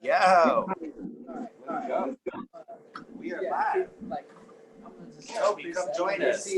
Yo, we are live. Toby, come join us.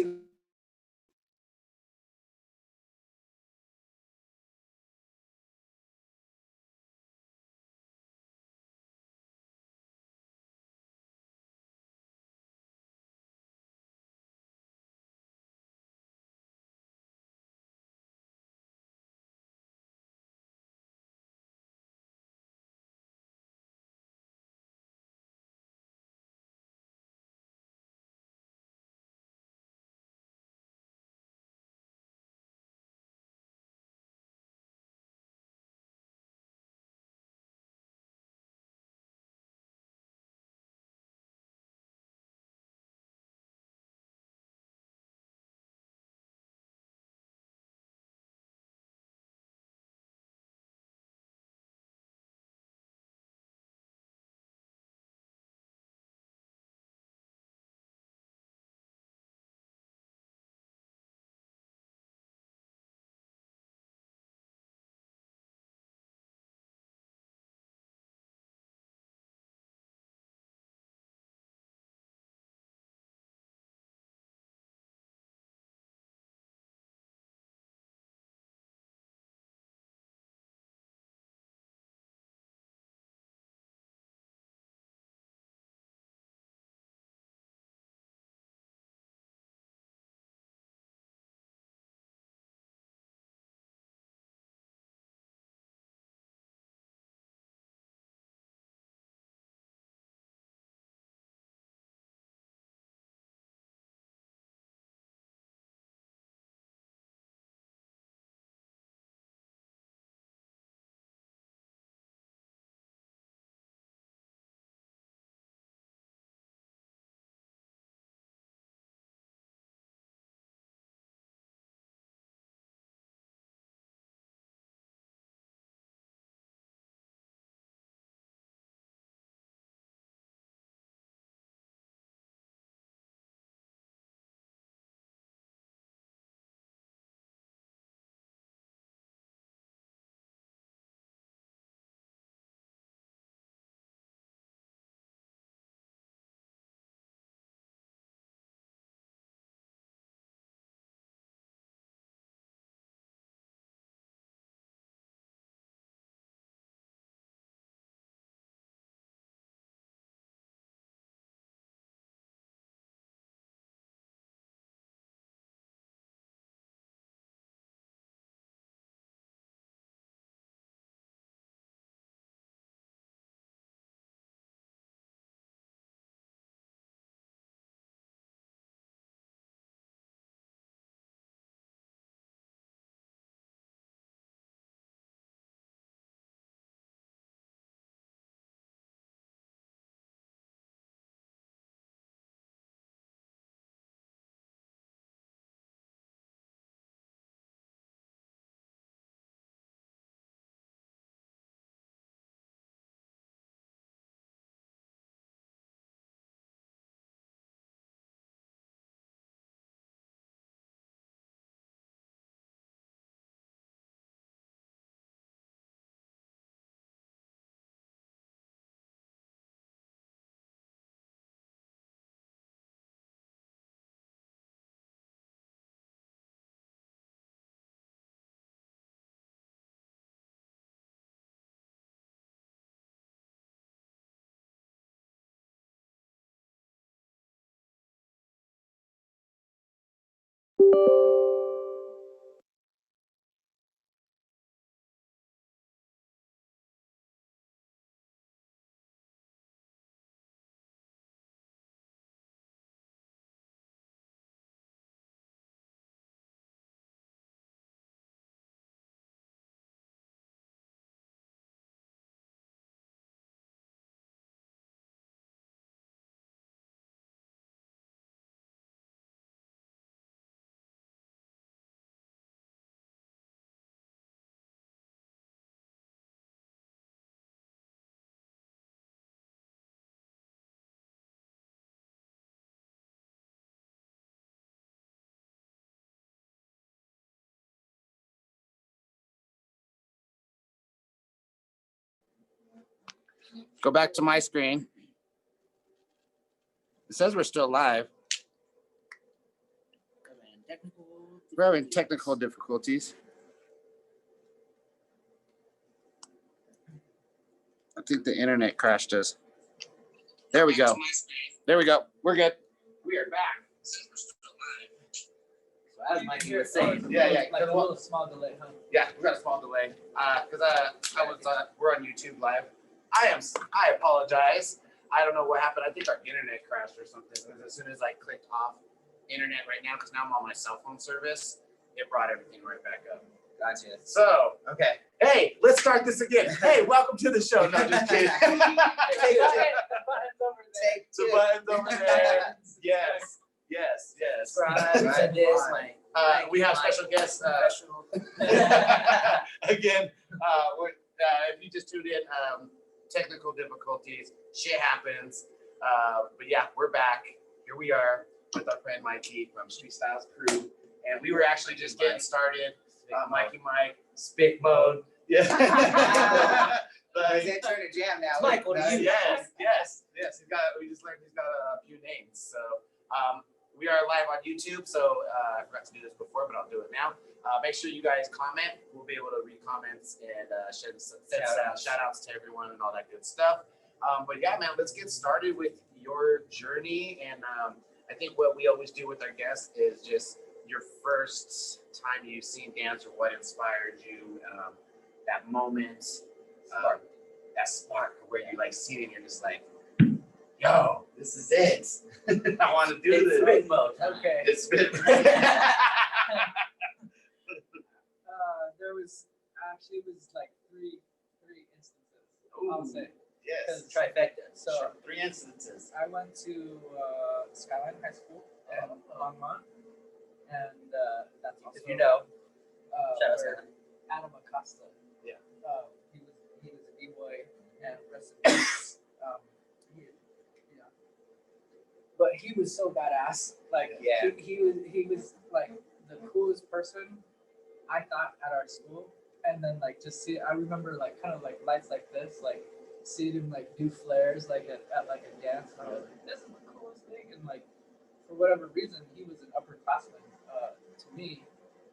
Go back to my screen. It says we're still live. We're having technical difficulties. I think the internet crashed us. There we go. There we go. We're good. We are back. So as Mikey was saying, Yeah. like a little small delay, huh? Yeah, we got a small delay. We're on YouTube live. I apologize. I don't know what happened. I think our internet crashed or something. Because as soon as I clicked off internet right now, because now I'm on my cell phone service, it brought everything right back up. Gotcha. So, Okay. hey, let's start this again. Hey, welcome to the show. No, just kidding. The button's over there. The button's over there. Yes. Subscribe to this, We have special guests. Again, if you just tuned in, technical difficulties, shit happens. But yeah, we're back. Here we are with our friend Mikey from Street Styles Crew, and we were actually just getting started. Mikey Mike, Spick Mode. Yeah. He's entering a jam now. Mike, what are you? Yes. We just learned he's got a few names. So we are live on YouTube. So I forgot to do this before, but I'll do it now. Make sure you guys comment. We'll be able to read comments and send shout outs to everyone and all that good stuff. But yeah, man, let's get started with your journey. And I think what we always do with our guests is just your first time you've seen dance or what inspired you, that moment, that spark where you like see it and you're just like, yo, this is it. I want to do this. Spit mode. Okay. It's spit. There was like three instances. Ooh, I'll say. Yes. Trifecta. So Sure. 3 instances. I went to Skyline High School in Longmont, and that's also If you know, shout out to Adam Acosta. Yeah. He was a b-boy and rest in peace. But he was so badass. Like he was like the coolest person I thought at our school. And then like just see, I remember like kind of like lights like this, like seeing him like do flares like at like a dance. And I was like, this is the coolest thing. And like for whatever reason, he was an upperclassman to me.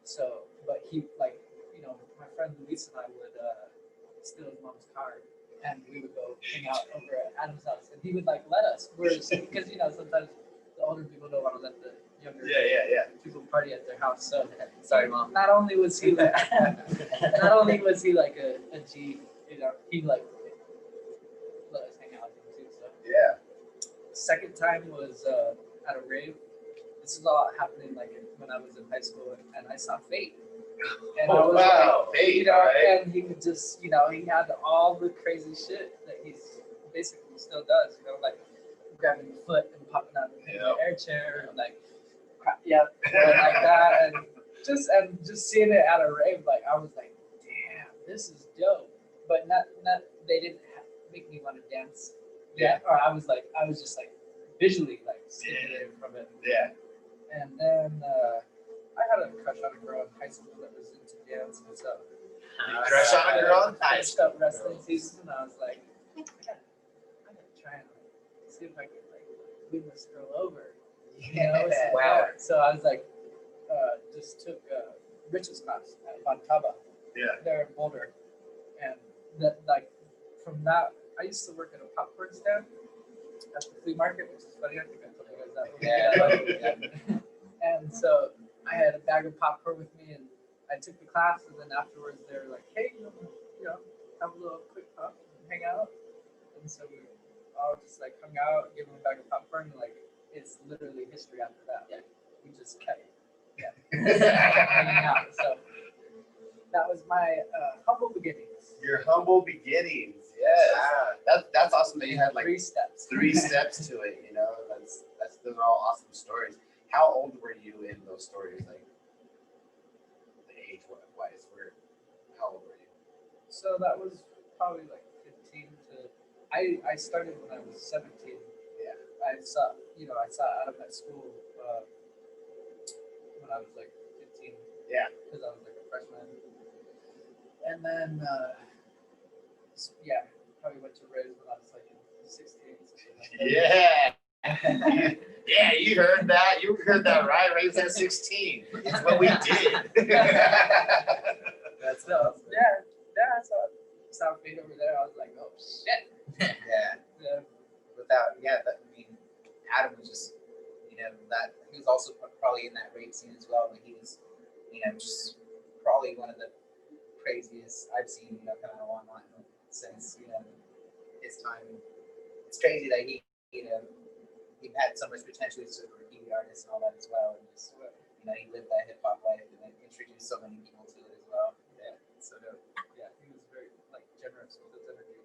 So, but he like, you know, my friend Luis and I would steal his mom's car, and we would go hang out over at Adam's house, and he would like let us. Because you know sometimes the older people don't want to let the younger people party at their house. So sorry, Mom. not only was he like, a G, you know, he like let us hang out with him too. So Yeah. second time was at a rave. This is all happening like when I was in high school, and I saw Fate. And I was like, Fate, you know, right? and he would just, you know, he had all the crazy shit that he's basically still does, you know, like grabbing your foot and popping out in the air chair and like, like that, and just seeing it at a rave, like I was like, damn, this is dope. But not they didn't make me want to dance. Yeah, or I was just like visually like stimulated from it. Yeah. And then I had a crush on a girl in high school that was into dance, and so Crush on a girl in high finished up wrestling season, and I was like, I gotta try and see if I can like win this girl over. You know? Wow. So I was like, just took Rich's class at Bontaba. Yeah. There in Boulder, and that like from that, I used to work at a popcorn stand at the flea market, which is funny. I think I told you guys that. Yeah. And so I had a bag of popcorn with me, and I took the class, and then afterwards they were like, "Hey, you know, have a little quick pop and hang out." And so we all just like hung out, gave them a bag of popcorn, and like it's literally history after that. Yeah, we just kept hanging out. So that was my humble beginnings. Your humble beginnings. Yes. That's awesome that you had like 3 steps. 3 steps to it, you know. Those are all awesome stories. How old were you in those stories? Like the age wise, how old were you? So that was probably like 15 to. I started when I was 17. Yeah. I saw Adam at school when I was like 15. Yeah. Because I was like a freshman. And then probably went to raves when I was like 16. Yeah. Yeah, you heard that. You heard that right? Raves at 16. It's what we did. That's So awesome. yeah, I saw South Fade over there. I was like, oh shit. Yeah. Yeah. Without, yeah, I mean, Adam was just, that he was also probably in that rave scene as well, but he was, just probably one of the craziest I've seen, kind of online since, his time. It's crazy that he had so much potential as a graffiti artist and all that as well, and just, he lived that hip hop life and then introduced so many people to it as well. Yeah, so dope. Yeah, he was very like generous with his energy.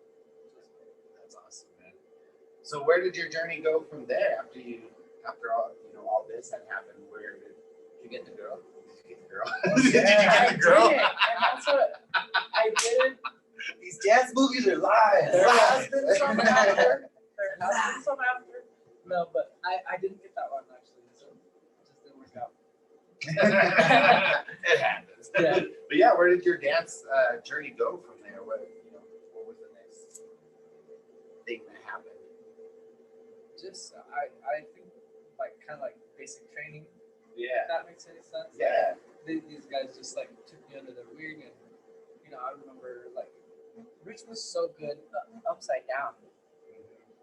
That's awesome, man. So where did your journey go from there after all all this had happened? Where did you get the girl? Did you get the girl? Did you get the girl? And that's what I did. These jazz movies are lies. There has been some after. No, but I didn't get that one actually, so it just didn't work out. It happens. Yeah. But yeah, where did your dance journey go from there? What was the next thing that happened? Just I think like kind of like basic training. Yeah. If that makes any sense. Yeah. These guys just like took me under their wing, and I remember like Rich was so good upside down,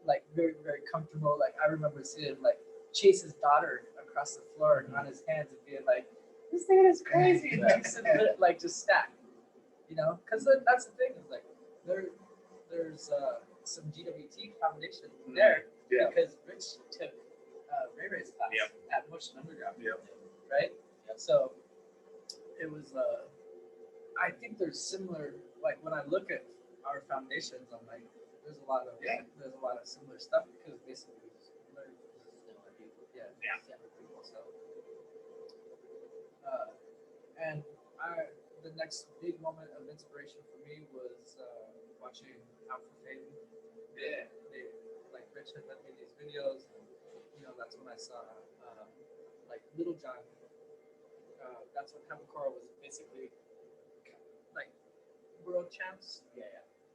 like very very comfortable. Like I remember seeing like chase his daughter across the floor on his hands and being like, "This thing is crazy," and like just stacked, because that's the thing is like there's some GWT foundation there because Rich took Ray Ray's class at Motion Underground, right? So it was I think there's similar, like when I look at our foundations, I'm like, there's a lot of similar stuff because basically we just learn from similar people. Similar people. So and the next big moment of inspiration for me was watching Out for Fame. They like Rich had made these videos, and that's when I saw like Little John. That's when Hamakura was basically like world champs.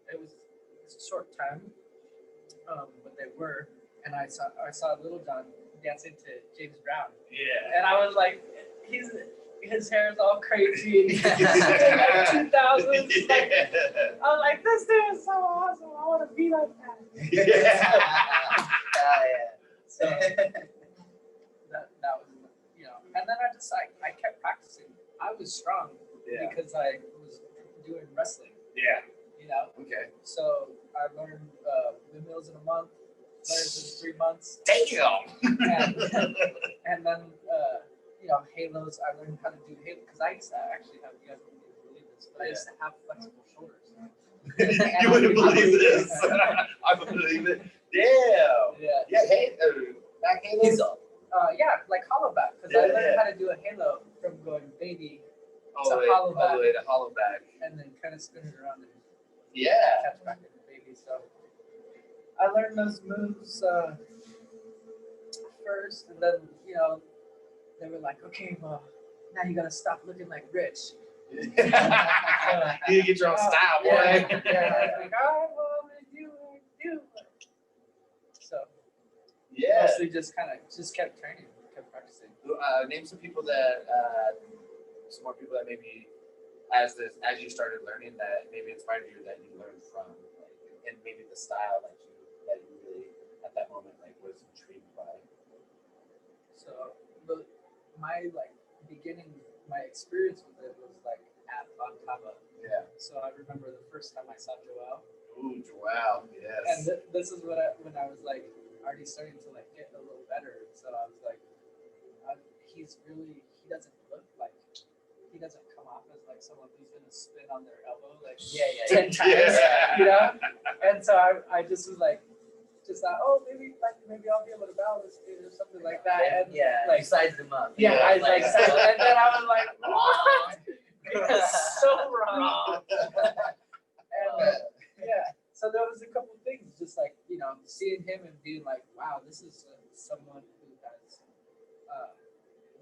It was a short time, but they were, and I saw Little John dancing to James Brown. Yeah. And I was like, his hair is all crazy. And he's like 2000s. Like, I was like, this dude is so awesome. I want to be like that. Yeah. So that was, and then I kept practicing. I was strong because I was doing wrestling. Yeah. Okay. So I learned windmills in a month, flares in 3 months. Damn. And then halos. I learned how to do halos because I used to actually have, you guys wouldn't even believe this, but I used to have flexible shoulders. You wouldn't believe this. I believe it. Damn. Yeah. Hey, back halos. Like hollow back because I learned how to do a halo from going baby all the way to hollow back, and then kind of spin it around and catch back into baby. So I learned those moves first, and then they were like, okay, well, now you gotta stop looking like Rich. You need to get your own style, boy. Like, all right, well, I'm gonna do what I do. So mostly just kept training, kept practicing. Name some people that, some more people that maybe, as you started learning, that maybe inspired you, that you learned from, like, and maybe the style that you really at that moment was intrigued by. So my experience with it was like at Fontava. Yeah. So I remember the first time I saw Joel. Ooh, Joel, yes. And this is when I was like already starting to like get a little better. So I was like, he doesn't come off as like someone who's gonna spin on their elbow like 10 times, And so I just was like, oh, maybe I'll be able to balance it or something like that. And like sized them up. and then I was like, what? It's so wrong. And so there was a couple of things, just like seeing him and being like, wow, this is someone who has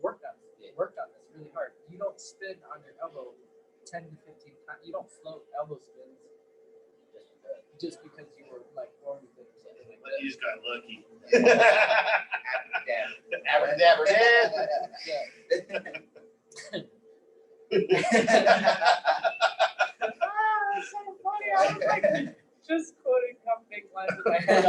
worked on this really hard. You don't spin on your elbow 10 to 15 times. You don't float elbow spins. just because you were like born with it or something like But that. you just got lucky. Yeah. Abracadabra, man. That's so funny. I was like just quoting comic lines in my head.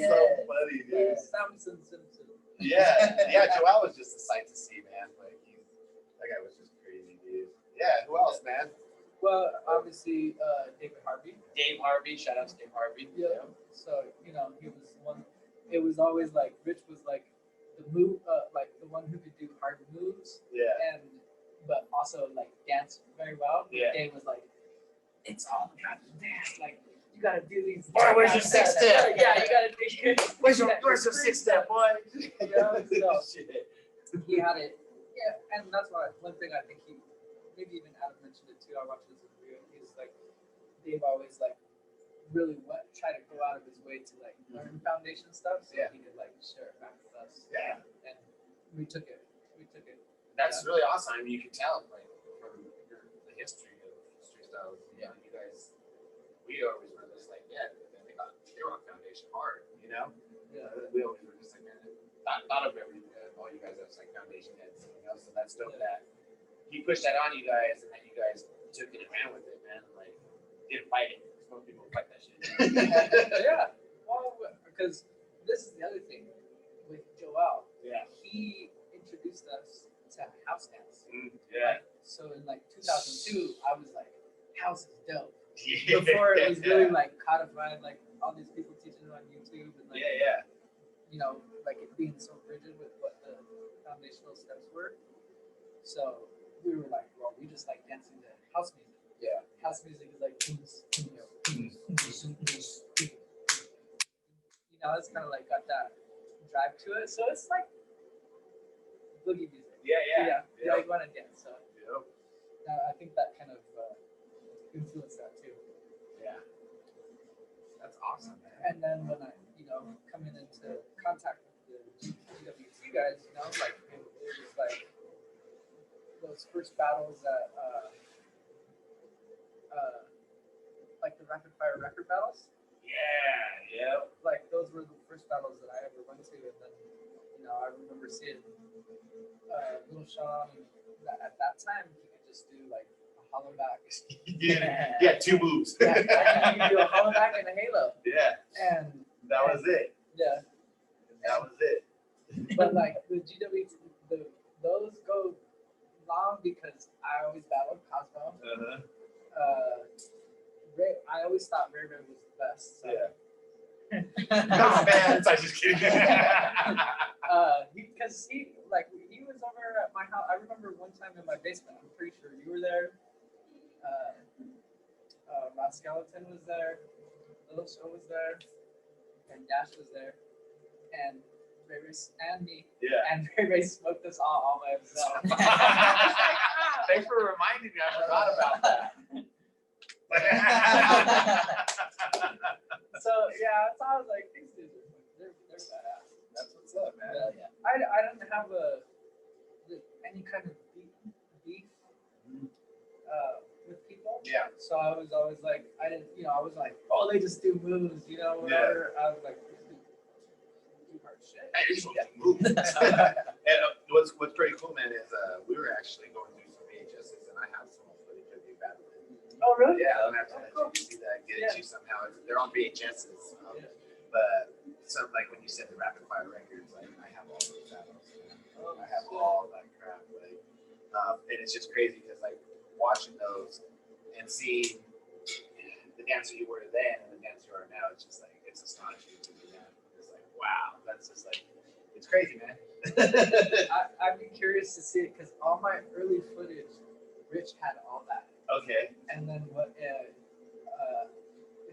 So funny, dude. Samson Simpson. Yeah, Joel was just a sight to see, man. Like, that guy was just crazy, dude. Yeah, who else, man? Well, obviously, David Harvey. Dave Harvey, shout out to Dave Harvey. Yeah. So he was one. It was always like Rich was like the like the one who could do hard moves, Yeah. but also like dance very well. Yeah. Dave was like, it's all about the dance. Like you gotta do these. Boy, where's your six step? Yeah, you gotta do. Where's your six step, boy? Yeah, so Shit. he had it. Yeah, and that's why one thing I think he maybe even Adam mentioned it too. I watched this interview. He's like Dave always like really try to go out of his way to like learn foundation stuff, so he could like share it back with us. Yeah. And we took it. That's really awesome. I mean, you can tell like from the history of street styles. You know, you guys, we always were just like, they rock foundation hard. You know. Yeah. We always were just like, man, thought of everything. All you guys have like foundation and something else, and that's dope that he pushed that on you guys, and then you guys took it and ran with it, man. Like, didn't fight it. Most people fight that shit. Yeah. Well, because this is the other thing with Joel. Yeah. He introduced us to house dance. Yeah. So in like 2002, I was like, house is dope. Yeah. Before it was really like codified, like all these people teaching it on YouTube and like you know, like it being so rigid with what the foundational steps were. So we were like, well, we just like dancing to house music. Yeah. House music is like, you know, it's kind of like got that drive to it. So it's like boogie music. Yeah. You want to dance. So I think that kind of influenced that too. Yeah. That's awesome, man. And then when I, coming into contact with the GWT guys, like it was like those first battles that, like the rapid fire record battles. Yeah. Like those were the first battles that I ever went to, and then, I remember seeing Little Sean. At that time, he could just do like a hollow back. Yeah, two moves. Yeah, he could do a hollow back and a halo. Yeah. And that was it. Yeah. That was it. But like the GWT, those go long because I always battled Cosmo. I always thought Ray Ray was the best. So. Yeah. No, man, I'm just kidding. Because he was over at my house. I remember one time in my basement. I'm pretty sure you were there. Rod Skeleton was there. Little Show was there, and Dash was there, and Ray Ray and me. Yeah. And Ray Ray smoked us all by himself. Thanks for reminding me. I forgot about that. So yeah, so I was like, these dudes they're badass. That's what's up, man. Yeah. I didn't have any kind of beef with people. Yeah. So I was always like, I was like, oh, they just do moves, whatever. I was like, do hard shit. Hey, you're supposed to move. And what's pretty cool, man, is we were actually going through some VHSs, and I have some footage of you battling. Oh, really? Yeah, I'm gonna have to let you see that, get it to you somehow. They're on VHSs, but some like when you said the rapid fire records, like I have all those battles. I have all that crap, like, and it's just crazy because like watching those and seeing the dancer you were then and the dancer you are now, it's just like it's astonishing to me. Man. It's like wow, that's just like it's crazy, man. I'd be curious to see it because all my early footage, Rich had all that. Okay. And then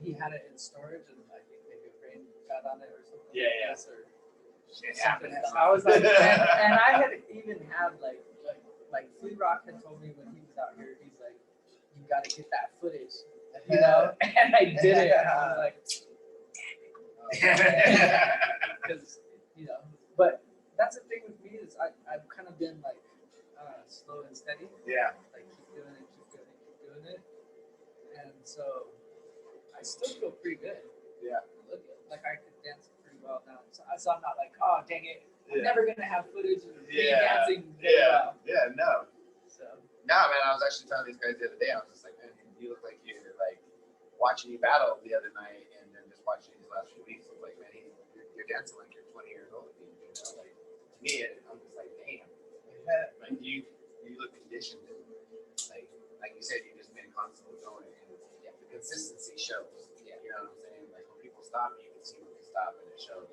he had it in storage, and I think maybe a rain got on it or something. Yeah. Or Shit something happens. else. I was like, and I had even had like Flea Rock had told me when he was out here, he's like, you got to get that footage, and I did it. And I was like, because but that's the thing with me is I've kind of been like slow and steady. Yeah. Like keep doing it, so I still feel pretty good. Yeah. Look, like I could dance pretty well now. So I'm not like, oh dang it, I'm Yeah. never gonna have footage of me Yeah. dancing very well. Yeah. No. So No, man. I was actually telling these guys the other day. I was just like, man, you look like you're like watching you battle the other night, and then just watching these last few weeks. It's like, man, you're dancing like you're 20 years old. You know, like to me, I'm just like, damn. Like you look conditioned. And, like you said, you've just been constantly going, and the consistency shows. You know what I'm saying? Like when people stop, you can see when they stop, and it shows.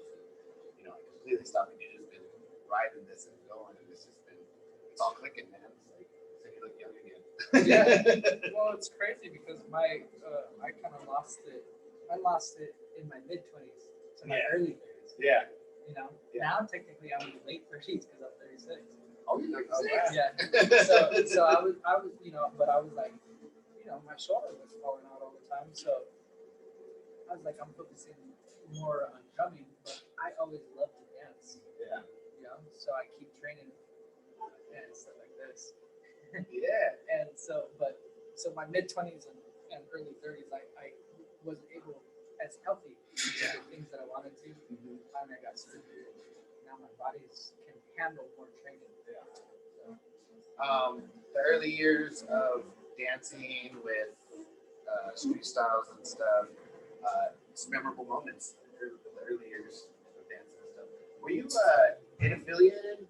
You know, like completely stopping. You've just been riding this and going, and it's just been, it's all clicking, man. It's like you look young again. yeah. Well, it's crazy because I kind of lost it. I lost it in my mid-20s to my early 30s. Yeah. You know, Yeah. now technically I'm in the late 30s because I'm 36. Oh, you're like, Yeah. So I was, you know, but I was like, you know, my shoulder was falling out all the time. So I was like, I'm focusing more on drumming, but I always loved to dance. Yeah. You know, so I keep training and stuff like this. Yeah. And so my mid-20s and early 30s, I wasn't able as healthy to do the things that I wanted to. And I got surgery. Now my body can handle more training. Yeah. So, The early years of dancing with street styles and stuff, some memorable moments. The early years of dancing and stuff. Were you affiliated?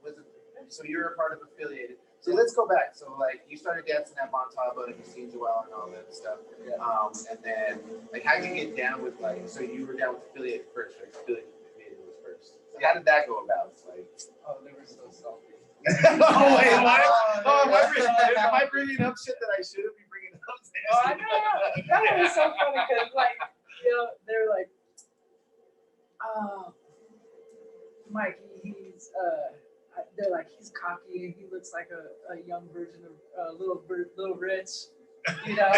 So you were a part of affiliated. So let's go back. So like you started dancing at Montauba and you seen Joel and all that stuff. Yeah. And then like how'd you get down with like, so you were down with affiliated first, right? Affiliated was first. So how did that go about? Like, oh, they were so salty. oh wait, what? Oh, am I bringing up shit that I shouldn't be bringing up? Oh, I know. That was so funny because, like, you know, they're like, Mikey, they're like, he's cocky and he looks like a young version of little Rich, you know.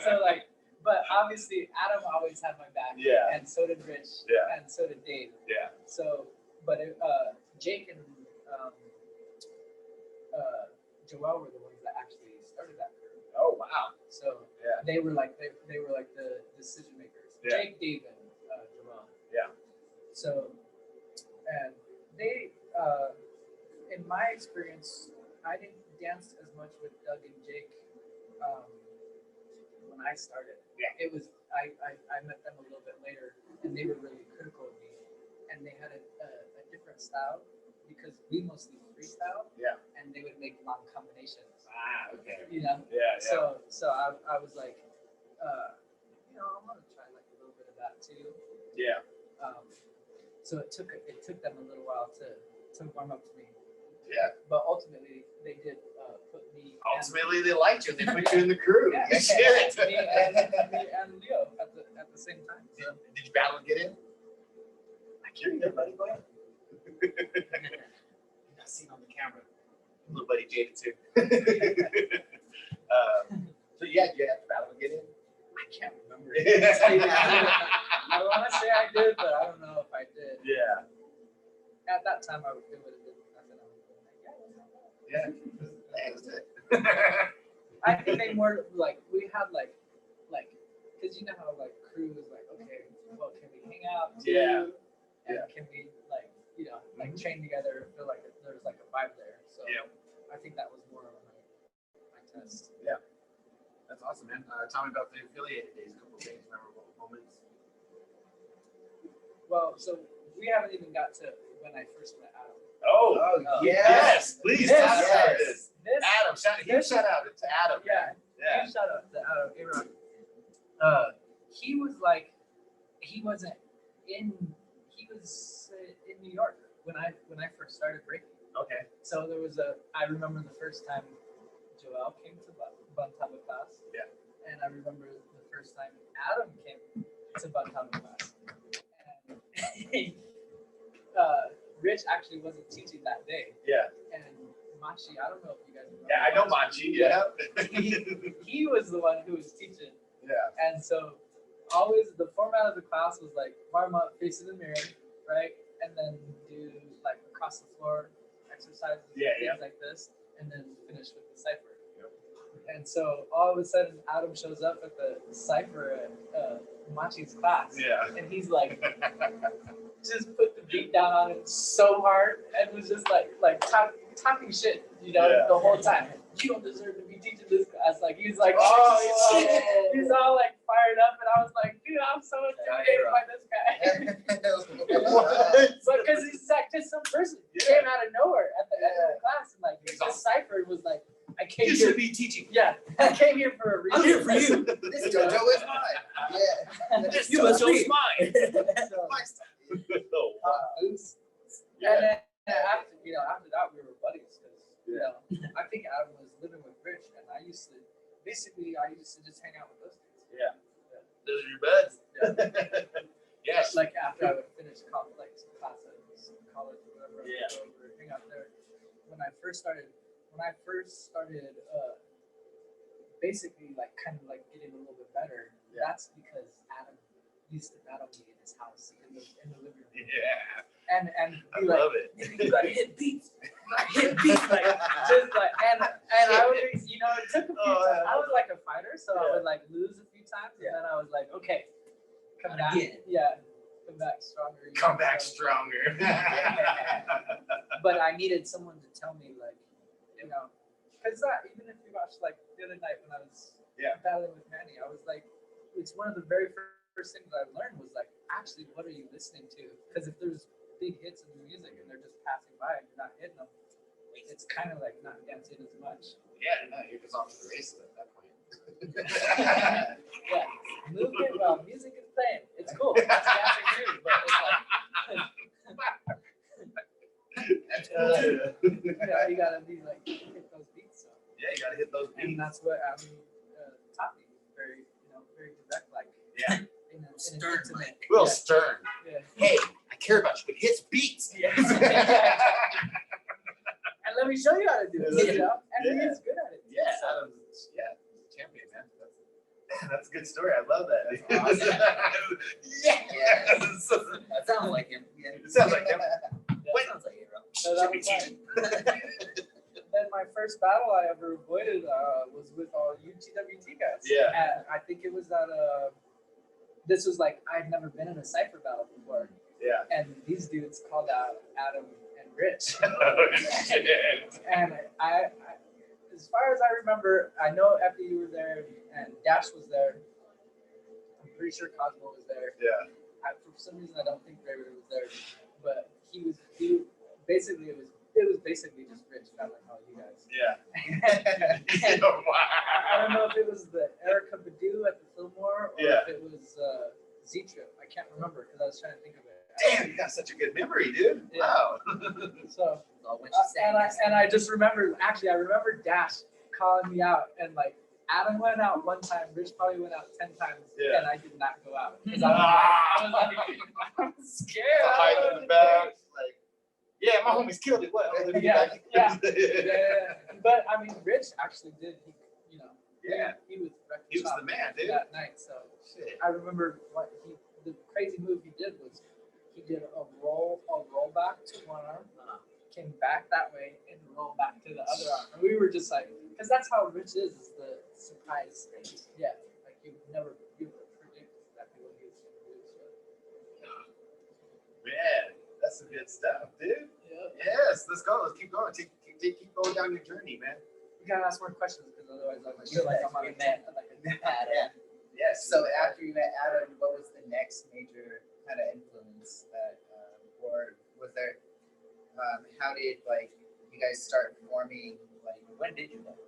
so like, but obviously Adam always had my back. Yeah. And so did Rich. Yeah. And so did Dave. Yeah. So, but Jake and Joel were the ones that actually started that curve. Oh wow. So Yeah. they were like the decision makers. Yeah. Jake, Dave, and Joel. Yeah. So, and they, in my experience, I didn't dance as much with Doug and Jake when I started. Yeah. It was I met them a little bit later, and they were really critical of me, and they had a different style because we mostly freestyle. Yeah. And they would make long combinations. Ah, okay. You know. Yeah. So I was like, you know, I'm gonna try like a little bit of that too. Yeah. So it took them a little while to warm up to me. Yeah. But ultimately, they did put me. Ultimately, they liked you. They put you in the crew. Yeah, Shit. me and Leo at the same time. So. Did you battle and get in? I hear you, buddy. Go ahead. Not seen on the camera. Little buddy Jake too. So yeah, you have to battle and get in. I can't remember. I want to say I did, but I don't know if I did. Yeah. At that time, it would have been nothing. I would have been like, yeah, that's not bad. Yeah. That was it. I think they more like we had like because you know how like crew is like, okay, well, can we hang out too? Yeah. And Yeah. can we like like train together and feel like there's like a vibe there. So Yeah. I think that was more of my test. Yeah. That's awesome, man. Tell me about the affiliated days. A couple of things, memorable moments. Well, so we haven't even got to when I first met Adam. Oh, yes. Please This- talk about yes. this. Adam, shout out to Adam. Yeah. Yeah. Huge shout out to Adam A-Rock. He was like, he was in New York when I first started breaking. Okay. So there was I remember the first time Joel came to Buntaba class. Yeah. And I remember the first time Adam came to Buntaba class. And Rich actually wasn't teaching that day. Yeah. And Machi, I don't know if you guys remember. Yeah, I know Machi. Yeah. He was the one who was teaching. Yeah. And so always the format of the class was like warm up, face in the mirror, right? And then do like across the floor exercises, Yeah, things yeah. like this, and then finish with the cipher. Yep. And so all of a sudden, Adam shows up at the cipher at Machi's class. Yeah. And he's like, just put the beat down on it so hard and was just talking shit, the whole time. You don't deserve to be teaching this class. Like he's like, he's all like fired up, and I was like, dude, I'm so intimidated by this guy. But because he's like just some person came out of nowhere at the end of the class, and like his cipher was like, I came You here. should be teaching. Yeah, I came here for a reason. I'm here for you. This JoJo is mine. Yeah. This You must JoJo's read. mine. So, My stuff. Oh, wow. and then after that we were buddies because I think Adam was living with Rich, and I used to just hang out with those dudes. Yeah. Those are your buds. Yes. Like after I would finish college, class at college or whatever, I Yeah. would go over and hang out there. When I first started, basically like kind of like getting a little bit better. Yeah. That's because Adam used to battle me in his house in the living room. Yeah. And I be like, love it. you gotta hit beats, like just like and I would be, it took a few times. I was like a fighter, so I would like lose a few times, and then I was like, okay, come back, come back stronger. Come back stronger. But I needed someone to tell me, like, because even if you watch like the other night when I was battling with Manny, I was like, it's one of the very first things I learned was like, actually, what are you listening to? Because if there's big hits in the music and they're just passing by and you're not hitting them, it's kind of like not dancing as much. Yeah, no, you're just off to the races at that point. Yeah, movement while music is playing, it's cool. It's dancing too, but it's like, That's cool. you gotta be like hit those beats. So. Yeah, you gotta hit those And beats. that's what Adam taught me. Very, very direct, like. Yeah. In an Stern, intimate- like. Real yeah. stern. Yeah. Hey, I care about you, but hits beats. Yes. And let me show you how to do it. And he's good at it. Yeah, So, Adam's he's a champion, man. That's a good story. I love that. That's awesome. Yes. That sounds like him. Yeah. It sounds like him. Wait, sounds like him, bro. so that was then my first battle I ever avoided was with all UTWT guys. Yeah. And I think it was at this was like, I'd never been in a cypher battle before. Yeah. And these dudes called out Adam and Rich. Oh, shit. And I, as far as I remember, I know Epi, you were there, and Dash was there. I'm pretty sure Cosmo was there. Yeah. For some reason, I don't think Gravity was there, but he basically it was basically just Rich battling all you guys. Yeah. And Wow. I don't know if it was the Erica Badu at the Fillmore or if it was Z-Trip. I can't remember because I was trying to think of it. Damn, you got such a good memory, dude. Yeah. Wow. So. When she sang And I just remember, actually, I remember Dash calling me out, and like Adam went out one time, Rich probably went out 10 times, Yeah. and I did not go out because I was like, I'm scared. Hiding in the back. Like, yeah, my homies killed it. What? Let me get back. Yeah. But I mean, Rich actually did. He was He was the man, dude. that night. So Shit. I remember the crazy move he did was he did a roll back to one arm. Came back that way and rolled back to the other arm. And we were just like, because that's how Rich is the surprise. Yeah, like you never predict exactly what he was going to do. So. Man, that's some good stuff, dude. Yeah. Yes, let's go. Let's keep going. Keep going down your journey, man. You gotta ask more questions because otherwise I feel like I'm on a tent. Yes. So after you met Adam, what was the next major kind of influence that, or was there? How did you guys start forming? Like, When did you battle?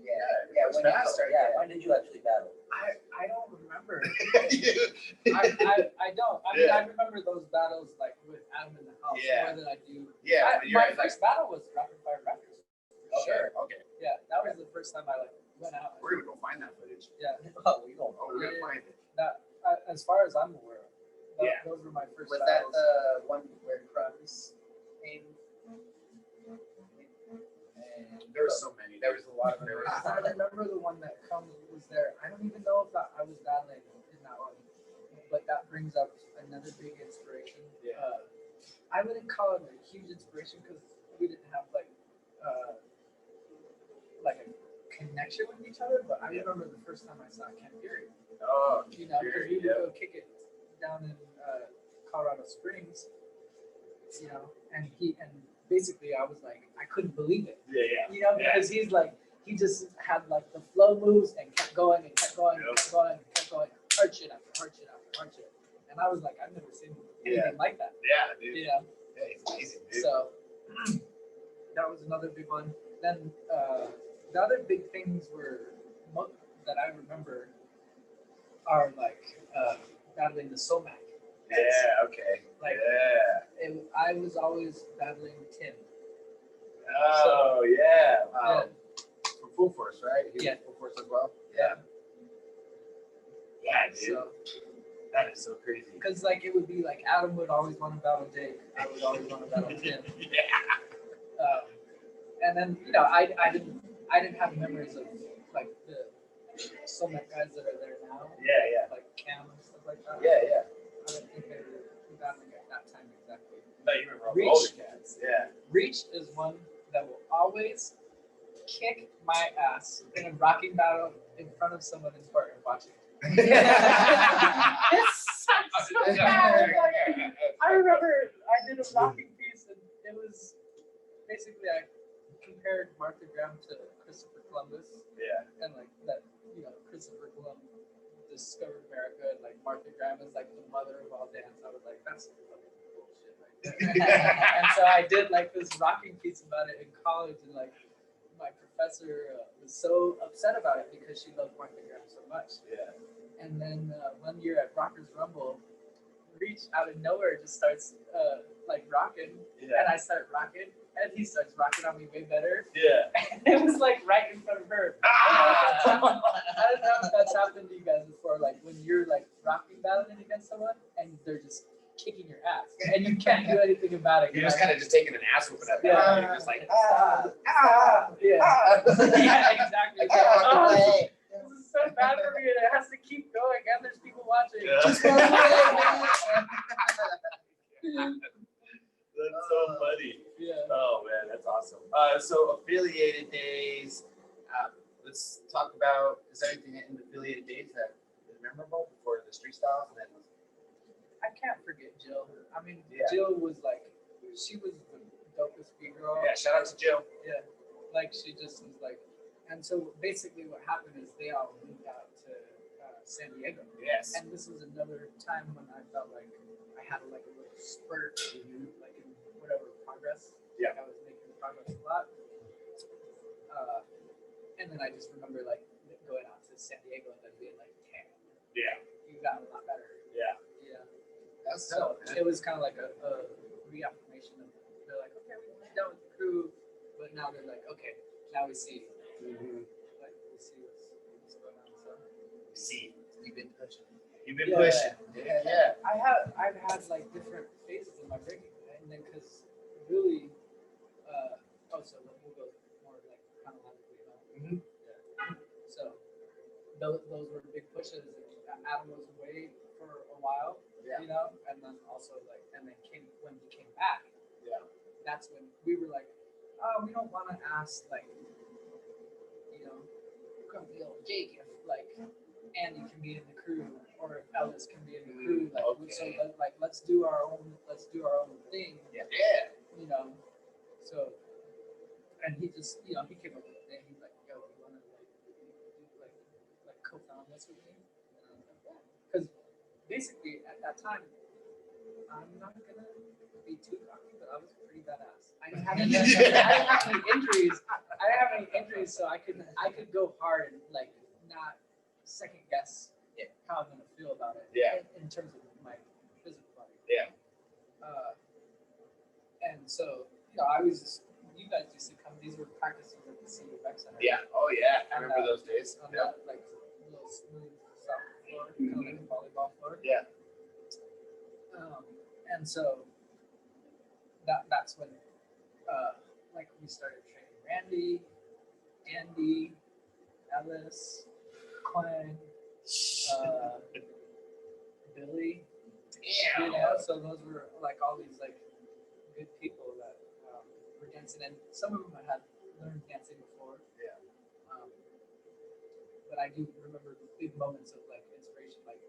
yeah. When did you start? Yeah, when did you actually battle? I don't remember. Yeah. I don't. I mean, I remember those battles like with Adam in the house Yeah. more than I do. Yeah. My first battle was Rapid Fire Raptors. Sure. Okay. Yeah, that was the first time I went out. We're gonna go find that footage. Yeah. Oh, we don't. Oh, we're gonna find it. That as far as I'm aware, those were my first Was that battles. the one where Crumbs came? And There were so many. there was a lot of them. I remember the one that was there. I don't even know if I was battling in that one, but that brings up another big inspiration. Yeah. I wouldn't call it a huge inspiration because we didn't have like a connection with each other, but I remember the first time I saw Ken Fury. Oh, You know, because we would go kick it down in Colorado Springs. You know, and basically I was like, I couldn't believe it. Yeah. You know, because he's like, he just had like the flow moves and kept going and kept going and kept going and kept going, hard shit after hard shit after hard shit. And I was like, I've never seen anything like that. Yeah, dude. You know? Yeah, he's amazing, dude. So that was another big one. Then the other big things that I remember are like battling the Somac. Yeah, okay. Like, yeah. I was always battling Tim. Oh, yeah. Yeah. From Full Force, right? He was Yeah. Full Force as well? Yeah. Yeah, dude. So, that is so crazy. because like it would be like Adam would always want to battle Jake. I would always want to battle Tim. Yeah. And then I didn't have memories of like the Somac guys that are there now. Yeah. Like Cam and stuff like that. Yeah. I don't think they were battling at that time exactly. No, you remember all the Reach. older cats. Yeah. Reach is one that will always kick my ass in a rocking battle in front of someone in court and watching. It sucks so bad. I remember I did a rocking piece and it was basically I compared Martha Graham to Christopher Columbus. Yeah. And like that, Christopher Columbus discovered America and like Martha Graham is like the mother of all dance. I was like, that's fucking bullshit right there. And so I did like this rocking piece about it in college and like my professor was so upset about it because she loved Martha Graham so much. Yeah. And then one year at Rockers Rumble, Reach out of nowhere just starts like rocking, and I start rocking, and he starts rocking on me way better. Yeah. And it was like right in front of her. I don't know if that's happened to you guys before, like when you're like rocking battling against someone and they're just kicking your ass, and you can't do anything about it. You're just kind of just taking an ass whooping at that. Yeah. You're just like, yeah, yeah, exactly. Oh, Hey. this is so bad for me, and it has to keep going, and there's people watching. That's so funny. Yeah. Oh man, that's awesome. So affiliated days. Let's talk about, is there anything in the affiliated days that is memorable before the street styles? And then I can't forget Jill. I mean, Yeah. Jill was like, she was the dopest big girl. yeah, shout out to Joe. Yeah. Like she just was like, and so basically what happened is they all moved out to San Diego. Yes. And this was another time when I felt like I had like a little spurt, like in whatever progress. Yeah. Like I was making progress a lot. And then I just remember like going out to San Diego and then being like, damn, Yeah. you got a lot better. Yeah. Yeah. That's So dope, man. it was kind of like a reaffirmation of, they're like, okay, we went down with the crew, but now they're like, okay, now we see, like, we see what's going on. So See, You've been pushing. you've been Yeah. pushing. Yeah. I've had like different phases in my breaking, and then because really, so we'll go more like chronologically. Mhm. So those were big pushes. Adam was away for a while, Yeah. and then also like, and then when he came back, Yeah. that's when we were like, oh, we don't want to ask like, grumpy old Jake if like Andy can be in the crew or if Ellis can be in the crew. Like, Okay. so like let's do our own thing. Yeah. So, and he just, he came up with a thing. He's like, yo, you want to like co-found this with me? Because basically at that time, I'm not gonna be too cocky, but I was pretty badass. I didn't have any injuries. So I could go hard and like not second guess how I'm gonna feel about it. Yeah. In terms of my physical body. Yeah. And so, I was just, you guys used to come, these were practices at the BreakEFX Center. Yeah. Oh yeah. I remember those days. On Yeah. that, like, little smooth, soft floor, kind of like a volleyball floor. Yeah. And so, that's when, like, we started training Randy, Andy, Ellis, Quinn, Billy. Yeah. So those were like all these like good people that were dancing, and some of them had learned dancing before. Yeah. but I do remember big moments of like inspiration, like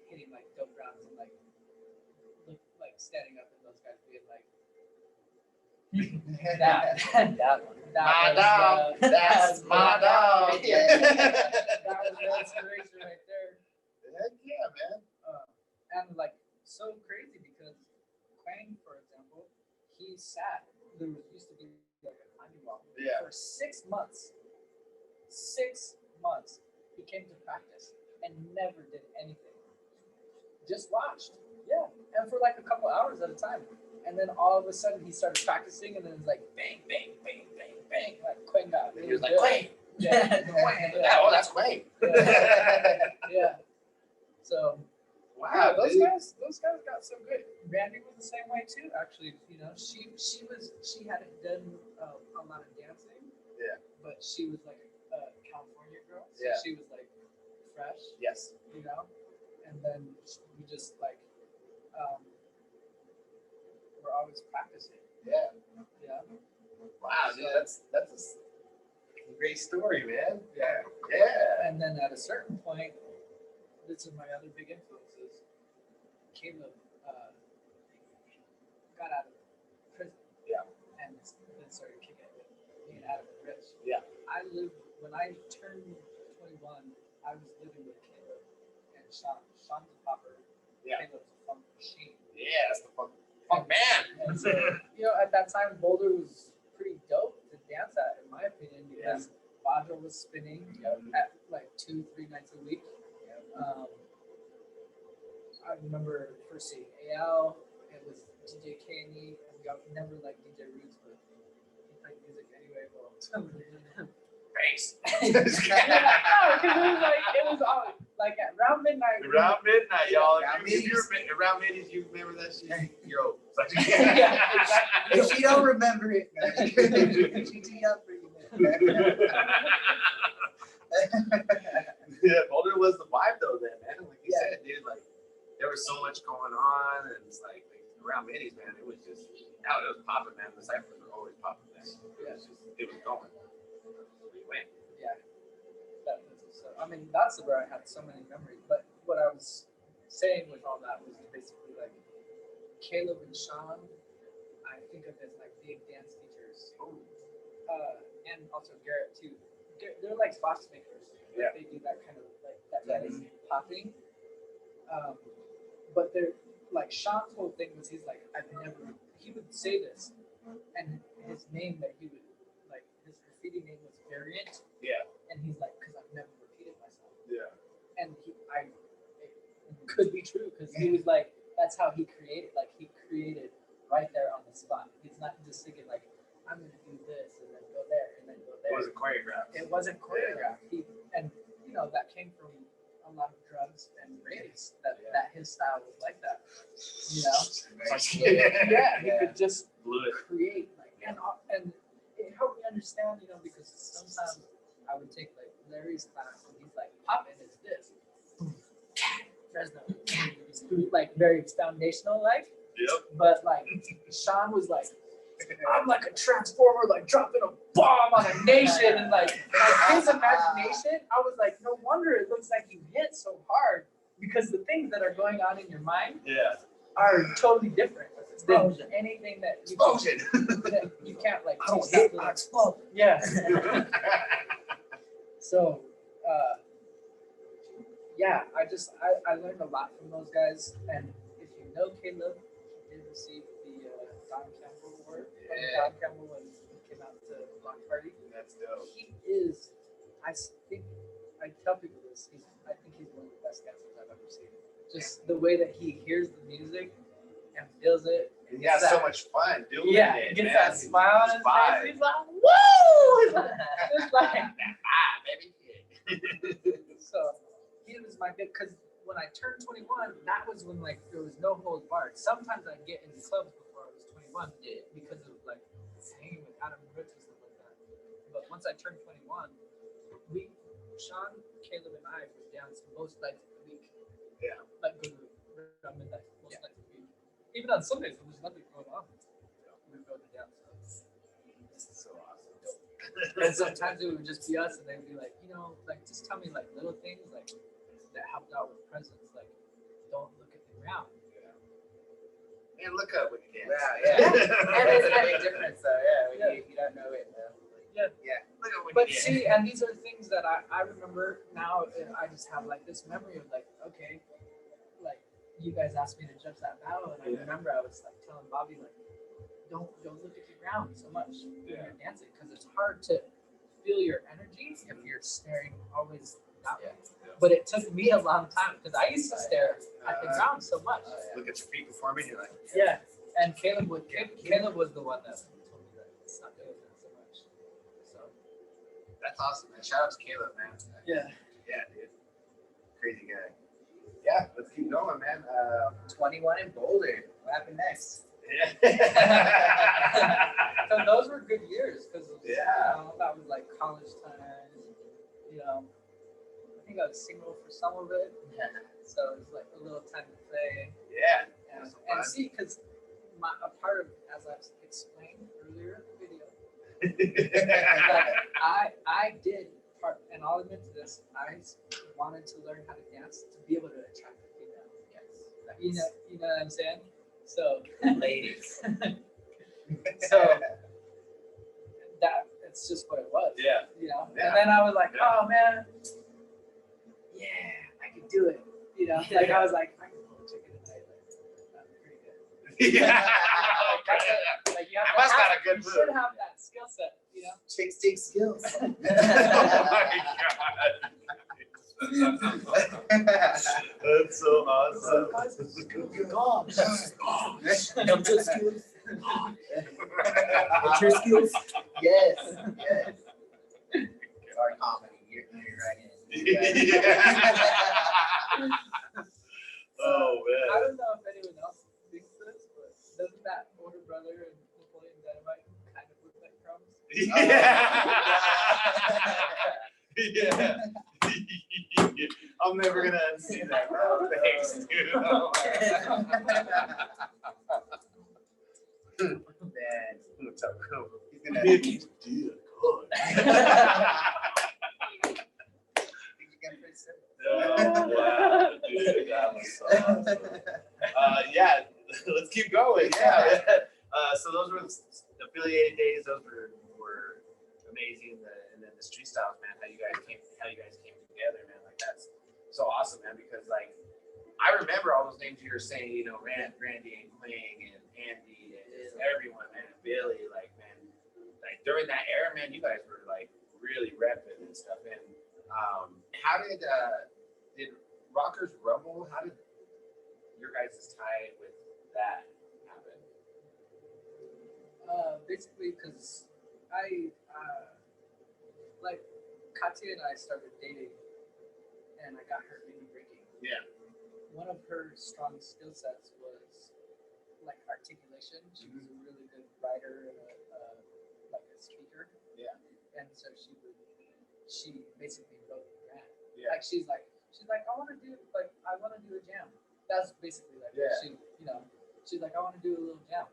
hitting like dope rounds and like standing up and those guys being like that one. My dog. That's my dog. That was the inspiration right there. Heck yeah, man. And like so crazy because Quang, for example, he sat. There used to be like a climbing wall for 6 months. 6 months he came to practice and never did anything. Just watched, and for like a couple hours at a time. And then all of a sudden he started practicing, and then it's like bang, bang, bang, bang, bang. Like Quang got really He was like, good. Quang. Yeah. Oh, that's Quang. Yeah. So Wow, those dude. guys got so good. Randy was the same way too. Actually, you know, she hadn't done a lot of dancing. Yeah. But she was like a California girl, so Yeah. she was like fresh. Yes. You know, and then we just like we're always practicing. Yeah. Yeah. Wow, dude, that's a great story, man. Yeah. Yeah. And then at a certain point, this is my other big influences. Caleb got out of prison. Yeah. And then started kicking it with being out of the rich. Yeah. When I turned 21, I was living with Caleb and Sean. Sean's a popper. Yeah. Caleb's a funk machine. Yeah, that's the funk man. And so, you know, at that time, Boulder was pretty dope to dance at, in my opinion, because Vajra was spinning at like 2-3 nights a week. I remember first seeing AL. It was DJ Kenny, and we never liked DJ Roots, but he played music anyway. Well, Thanks. because it was all like at around midnight. Around midnight, y'all. Around If you're around midnight, you remember that shit? You're old. Yeah, If she don't remember it, man, she too young for you, man. Yeah, Boulder was the vibe though then, man. Like you said, dude, like there was so much going on, and it's like around middays, man, it was just it was popping, man. The ciphers were always popping, man. It was going. We went. Yeah. I mean, that's where I had so many memories. But what I was saying with all that was basically like Caleb and Sean, I think of as like big dance teachers. And also Garrett too. They're like box makers. Yeah. They do that kind of like that is popping. But they're like Sean's whole thing was he would say this, and his name that he would like his graffiti name was Variant. Yeah. And he's like, because I've never repeated myself. Yeah. And it could be true because he was like, that's how he created. Like he created right there on the spot. He's not just thinking like, I'm gonna do this and then go there and then go there. It wasn't choreographed. It wasn't choreographed. And you know that came from a lot of drugs and raves. That his style was like that. You know. He could just create like and it helped me understand. You know, because sometimes I would take like Larry's class and he's like, popping is this. Fresno. Like very foundational like. Yep. But like Sean was like, I'm like a transformer, like dropping a bomb on a nation, and like his imagination. I was like, no wonder it looks like you hit so hard because the things that are going on in your mind are totally different than anything that you can't like. I don't hit, I explode. Yeah. So, I learned a lot from those guys, and if you know Caleb, he did receive the Don Campbell Award. Don Campbell when he came out to Block Party. That's dope. He is, I think, I tell people this, I think he's one of the best dancers I've ever seen. Just the way that he hears the music and feels it. He has so much fun doing Yeah, it. he gets man. that smile on his vibe. face. He's like, woo! It's like, baby. so he was my big, because when I turned 21, that was when like there was no holds barred. Sometimes I'd get into clubs before I was 21 because of like hanging with Adam Roots and stuff like that. But once I turned 21, Sean, Caleb, and I would dance most nights of the week. Yeah. Like go to around midnight most nights of the week. Even on Sundays when there's nothing going on, we would go to dance. This is so awesome. And sometimes it would just be us, and they'd be like, you know, like just tell me like little things like that helped out with presence, like don't look at the ground. And look up when you dance. Yeah. And there's a big difference though. Yeah, when you don't know it. Yeah. Look up when But you dance. see, and these are things that I remember now. I just have like this memory of like, okay, like you guys asked me to judge that battle, and I remember I was like telling Bobby like, don't look at the ground so much when you're dancing, because it's hard to feel your energy if you're staring always that way. But it took me a long time because I used to stare at the ground so much. Look at your feet before me, you're like, Yeah, and Caleb was the one that told me that it's not doing that so much. So that's awesome, man. Shout out to Caleb, man. yeah. Yeah, dude. Crazy guy. Yeah, let's keep going, man. 21 in Boulder. What happened next? So those were good years because Yeah. that was like college times. You know, I think I was single for some of it, so it was like a little time to play. Yeah. And see, because a part of, as I've explained earlier in the video, that I did part, and I'll admit to this, I wanted to learn how to dance to be able to attract a female. Yes. You know what I'm saying? So Ladies. so that it's just what it was. Yeah. You know? Yeah. And then I was like, Yeah. oh man, yeah, I could do it. You know, like I was like, I can pull a chicken tonight. Like, that's pretty good. Yeah. Like you have I must to got a good you should move. have that skill set, you know? Chicks take skills. Oh my god. That's so awesome. Jump to skills. Mature skills. Yes. Our comedy. You're right in. Yeah. Oh I man. don't know if anyone else thinks this, but doesn't that older brother and Napoleon Dynamite kind of look like crumbs? Yeah. Yeah. I'm never gonna unsee that, bro. Thanks, dude. Oh, Man, what's up, cool? he's gonna. Mickey's dear God. Oh, wow, dude, that was so awesome. Yeah, let's keep going. Yeah. So those were the affiliated days. Those were amazing. And then the street styles, man. How you guys came together, man. Like that's so awesome, man. Because like I remember all those names you were saying. You know, Randy and Quing and Andy and just everyone, man. And Billy, like man, like during that era, man, you guys were like really repping and stuff. And how did Rockers Rumble? How did your guys' tie with that happen? Basically, because I like Katya and I started dating, and I got her into breaking. Yeah. One of her strong skill sets was like articulation. She was a really good writer and like a speaker. Yeah. And so she basically wrote the brand. Yeah. Like she's like I want to do a jam. That's basically like Yeah. she's like I want to do a little jam.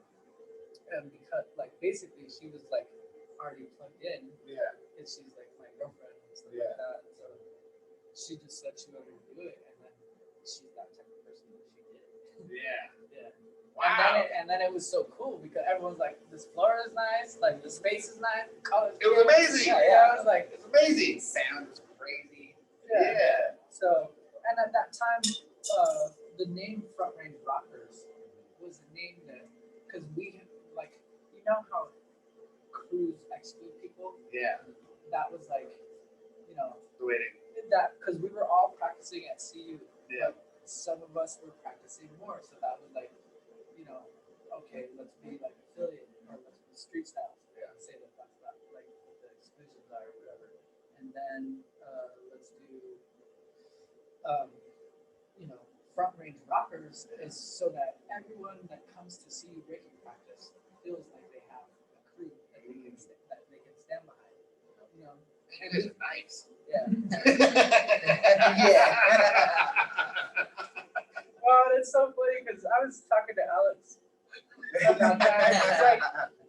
And because like basically she was like already plugged in. Yeah. And she's like my girlfriend and stuff Yeah. like that. So she just said she wanted to do it, and then she's that type of person that she did. Yeah. Yeah. Wow. And then it was so cool because everyone's like, this floor is nice, like the space is nice, the colors. It was amazing. Yeah, I was like, It's amazing. Sound was crazy. Yeah. So, and at that time, the name Front Range Rockers was the name that, because we, like, you know how crews exclude people? Yeah. That was like, you know, The way they. that, because we were all practicing at CU. Yeah. But some of us were practicing more, so that was like, you know, okay, let's be like affiliate or let's be street styles. Yeah. Say that that's not like the exclusions are or whatever. And then let's do, you know, Front Range Rockers is so that everyone that comes to see you breaking practice feels like they have a crew that they can stand behind. You know, And it's nice. yeah. Yeah. Well, it's so funny because I was talking to Alex about that. It's like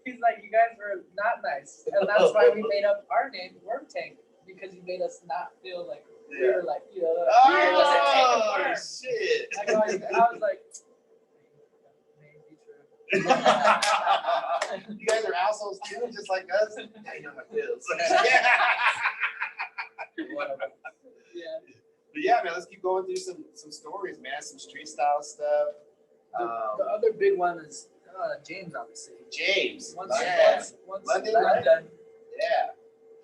He's like, you guys were not nice, and that's why we made up our name, Worm Tank, because you made us not feel like we were like, you know, Oh shit! I was like, maybe true. You guys are assholes too, just like us. Now you know my feels. Yeah. But yeah, man, let's keep going through some stories, man. Some street style stuff. The other big one is James, obviously. James. Once London, London, right? Yeah.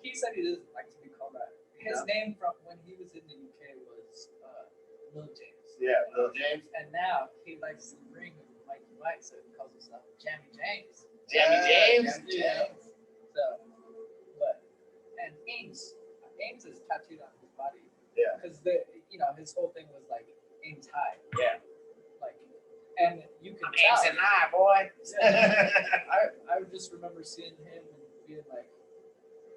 he said he doesn't like to be called that. His name from when he was in the UK was Lil James. Yeah, Lil James. And now he likes to ring with Mikey White, so he calls himself Jammy James. Jammy James. Jammy Yeah. James. So, and Ames is tattooed on his body. Yeah. Because his whole thing was like Ames high. Yeah. Like, and you can I'm tell. Ames and I, boy. I just remember seeing him and being like,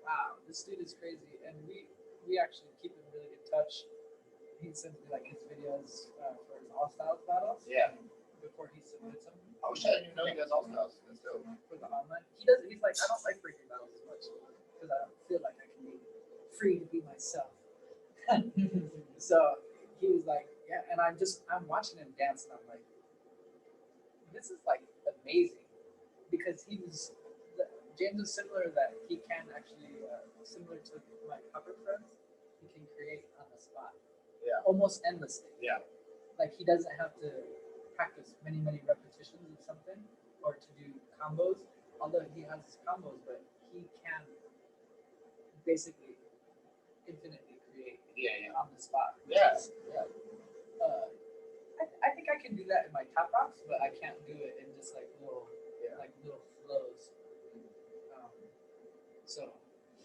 wow, this dude is crazy. And we actually keep in really good touch. He sends me like his videos for his All Styles battles. Yeah. Before he submits them. I wish I didn't know you guys all styles. That's dope. For the online. He's like, I don't like breaking battles as much because I don't feel like I can be free to be myself. So he was like, yeah, and I'm watching him dance and I'm like, this is like amazing because James is similar that he can actually similar to my upper friends, he can create on the spot. Yeah. Almost endlessly. Yeah. Like he doesn't have to practice many repetitions of something or to do combos, although he has his combos, but he can basically infinitely create on the spot. Yeah. I think I can do that in my top rocks, but I can't do it in just like little flows.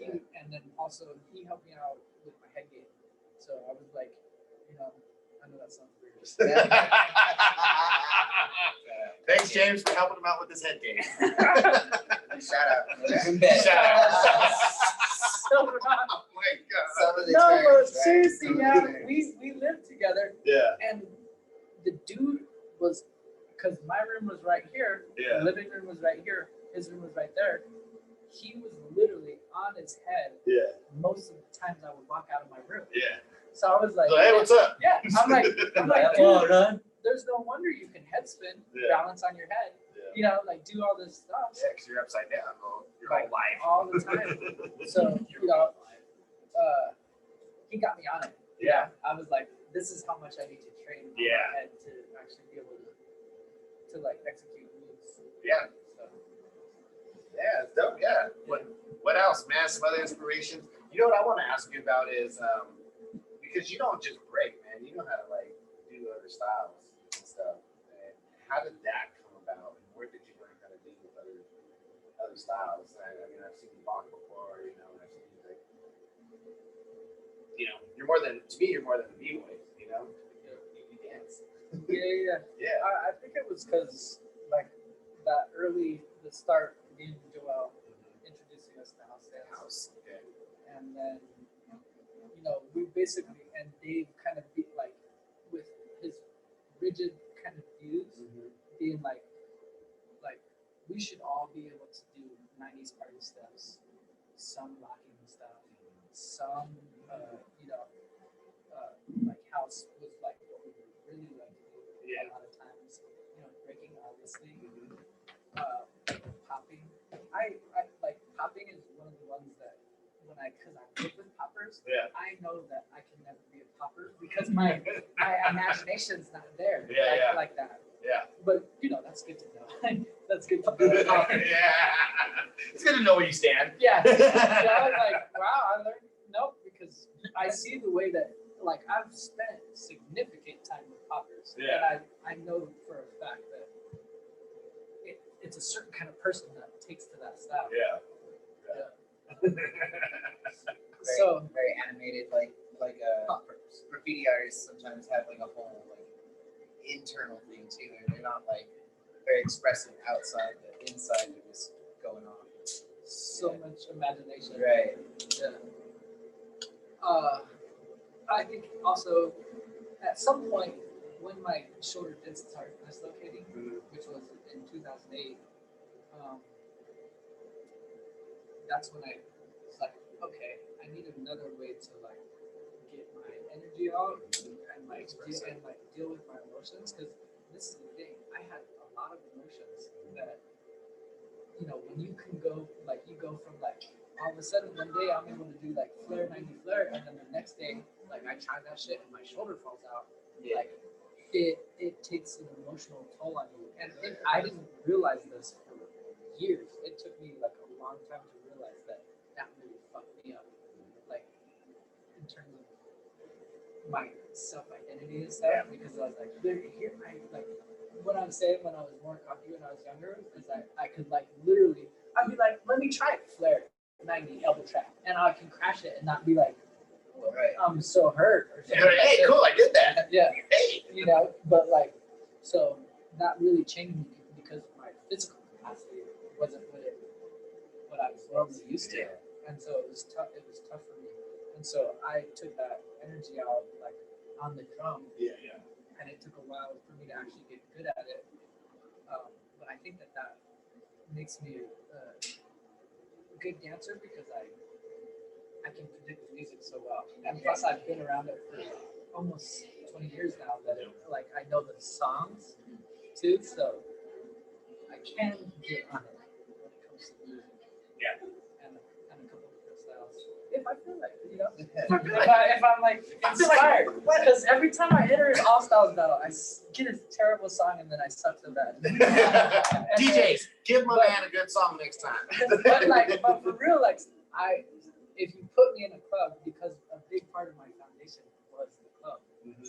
And then also he helped me out with my head game. So I was like, I know that sounds weird. Thanks, James, for helping him out with his head game. Shout out. Shout out. So, Oh my god. Some of the no, but experience, right? seriously, Some of the yeah, experience. we lived together, Yeah. and the dude was, because my room was right here, Yeah. the living room was right here, his room was right there. He was literally on his head Yeah. most of the times I would walk out of my room. Yeah. So I was like, So, hey, what's up? yeah, I'm like, Well dude, done. there's no wonder you can head spin, Yeah. balance on your head, like do all this stuff. Yeah, because you're upside down your Like, whole life. all the time. So, he got me on it. Yeah. I was like, this is how much I need to train my Yeah. head to actually be able to like execute moves. Yeah. So, Yeah, it's dope. Yeah. What else, man? Some other inspirations. You know what I want to ask you about is because you don't just break, man. You know how to like do other styles and stuff. And how did that come about? And where did you learn how to do other styles? I mean, I've seen you walk before, and I've seen you like, you're more than to me. You're more than a b-boy. You dance. yeah. Yeah. I think it was because like the start being Joel introducing us to house dance. House. Okay. And then we basically, and Dave kind of be like with his rigid kind of views, being like we should all be able to do 90s party steps, some rocking stuff, some like house was like what we really like to do a lot of times, breaking obviously, popping. I like popping is one of the ones that because I live with poppers, I know that I can never be a popper because my imagination's not there like that. Yeah. But that's good to know. That's good to know. It's good to know where you stand. Yeah. I was like, wow, I learned because I see the way that I've spent significant time with poppers. Yeah. And I know for a fact that it's a certain kind of person that takes to that style. Yeah. So very animated, like graffiti artists sometimes have like a whole like internal thing too, and they're not like very expressive outside, but inside they're just going on. so much imagination. Right. Yeah. I think also at some point when my shoulder did start dislocating, which was in 2008, that's when I was like, okay, I need another way to like get my energy out and like deal with my emotions, because this is the thing. I had a lot of emotions that, you know, when you can go like you go from like all of a sudden one day I'm able to do like flare 90 flare, and then the next day like I try that shit and my shoulder falls out. Yeah. Like it takes an emotional toll on you, and I didn't realize this for years. It took me like a long time to realize that really fucked me up, like in terms of my self identity and stuff. Because I was like, here I like what I'm saying when I was more cocky when I was younger is I could like literally I'd be like, let me try it, flare 90 elbow trap, and I can crash it and not be like, Right. I'm so hurt or something. Hey, cool, I did that. Yeah. Hey. You know, but like, so that really changed me because my physical capacity wasn't what I was normally used to, and so it was tough. It was tough for me, and so I took that energy out like on the drum, Yeah. and it took a while for me to actually get good at it. But I think that makes me a good dancer because I can predict the music so well, and plus I've been around it for almost 20 years now. That like I know the songs too, so I can get on it when it comes to music. Yeah. And a couple of different styles, if I feel like, you know, Yeah. if I'm like inspired, because every time I enter an all styles battle, I get a terrible song and then I suck so bad. DJs, give my man a good song next time. but for real, like if you put me in a club, because a big part of my foundation was the club.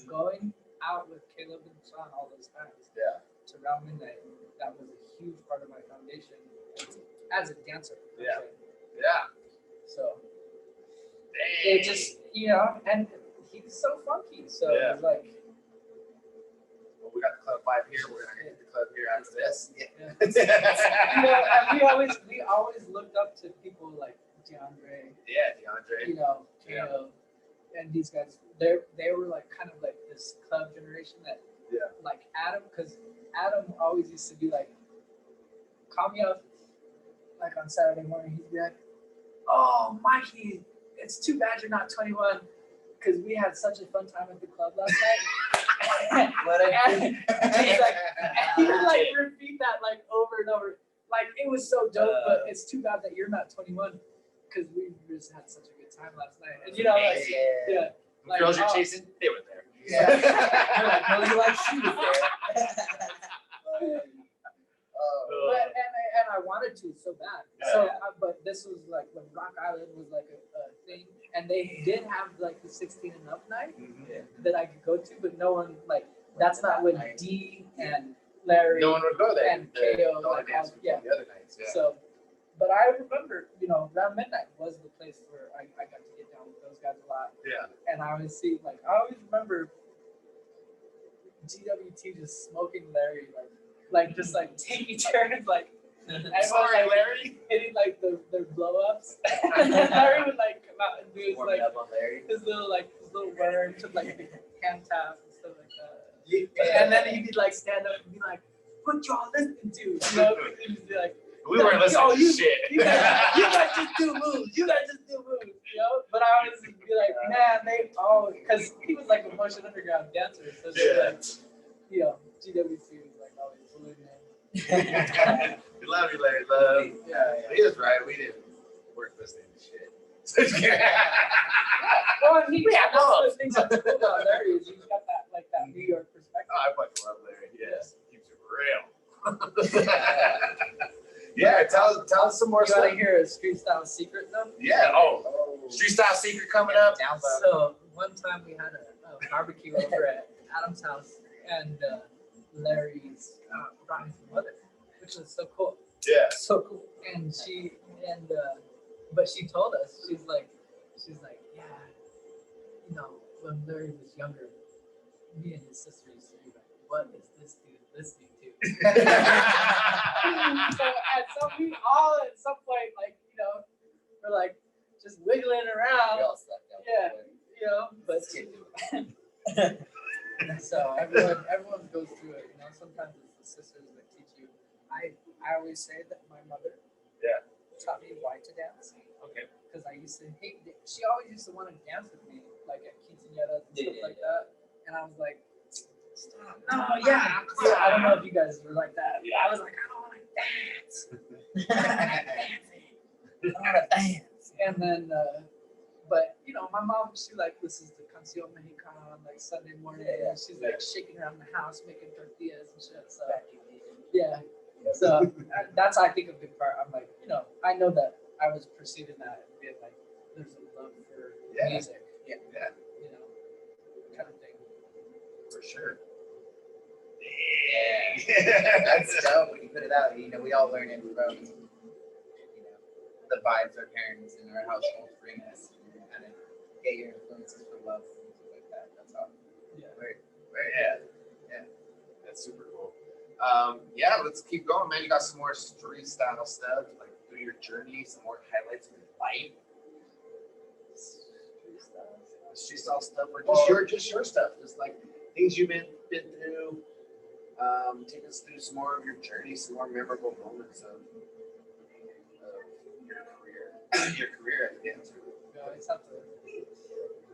Going out with Caleb and Sean all those times. Yeah. To Round Midnight, that was a huge part of my foundation as a dancer. Yeah. Yeah. So it just, you know, and he's so funky. So Yeah. it's like, Well, we got the club vibe here. We're gonna hit the club here after this. yeah. You know, and we always looked up to people like DeAndre, Yeah, DeAndre. you know, Yeah. Kale, and these guys. They were like kind of like this club generation that, like Adam, because Adam always used to be like, call me up like on Saturday morning. He'd be like, "Oh, Mikey, it's too bad you're not 21 because we had such a fun time at the club last night." and he's like, he would like repeat that like over and over. Like it was so dope, but it's too bad that you're not 21 because we just had such a good time last night. And you know, like, yeah. The Like, girls you're oh. chasing, they were there. Yeah. Like, no, like she was there. But and I wanted to so bad. So, but this was like when Rock Island was like a thing, and they did have like the 16 and up night that I could go to, but no one like that's not when D and Larry No one would go there. and KO like dance all, yeah. the other nights. Yeah. So, but I remember, you know, Round Midnight was the place where I got to get down with those guys a lot. Yeah. And I always see, like, I always remember GWT just smoking Larry, like just like taking turns, like, everyone Sorry, like Larry. hitting like their blow ups. And then Larry would like come out and do his Warming like up on Larry. his little worm to like hand tap and stuff like that. And then he'd be like stand up and be like, "What y'all listening to?" You know, he'd just be like, We weren't listening to shit. you guys just do moves. You guys just do moves, you know? But I always be like, man, because he was like a Motion Underground dancer. So like, you know, GWC was like always bullying him. We love you, Larry. Love. Yeah. He was right. We didn't work listening to shit. Well, and he We have that's love. the thing that's cool about Larry is he's got that New York perspective. I fucking love Larry. Yes. Keeps it real. Yeah, tell us some more You stuff. want to hear a street style secret though? Yeah. Oh, street style secret coming up. Down low. So one time we had a barbecue over at Adam's house, and Larry's Ryan's mother, which was so cool. Yeah. So cool. And but she told us, she's like, yeah, you know, when Larry was younger, me and his sister used to be like, what is this dude listening to? So we all at some point, like, you know, we're like just wiggling around. We all slept down. Yeah, you know, but so everyone goes through it, you know. Sometimes it's the sisters that teach you. I always say that my mother taught me why to dance. Okay. Because I used to hate it. She always used to want to dance with me, like at quinceañeras and stuff like that. And I was like, stop. No, yeah. I don't know if you guys were like that. Yeah. I was like, I don't want to dance. I want to dance. And then, but you know, my mom, she like listens to Canción Mexicana on like Sunday morning, and she's like shaking around the house, making tortillas and shit. So yeah, so that's I think a big part. I'm like, you know, I know that I was perceiving that and being like, there's a love for music, Yeah. you know, kind of thing. For sure. Yeah. That's dope when you put it out. You know, we all learn it from, you know, the vibes our parents and our households bring us. And kind of get your influences for love and stuff like that. That's all. Yeah. Yeah. That's super cool. Yeah, let's keep going, man. You got some more street style stuff, like through your journey, some more highlights of your life. Street style stuff, or just your stuff, just like things you've been through. Take us through some more of your journey, some more memorable moments of your career as a dancer. We always have to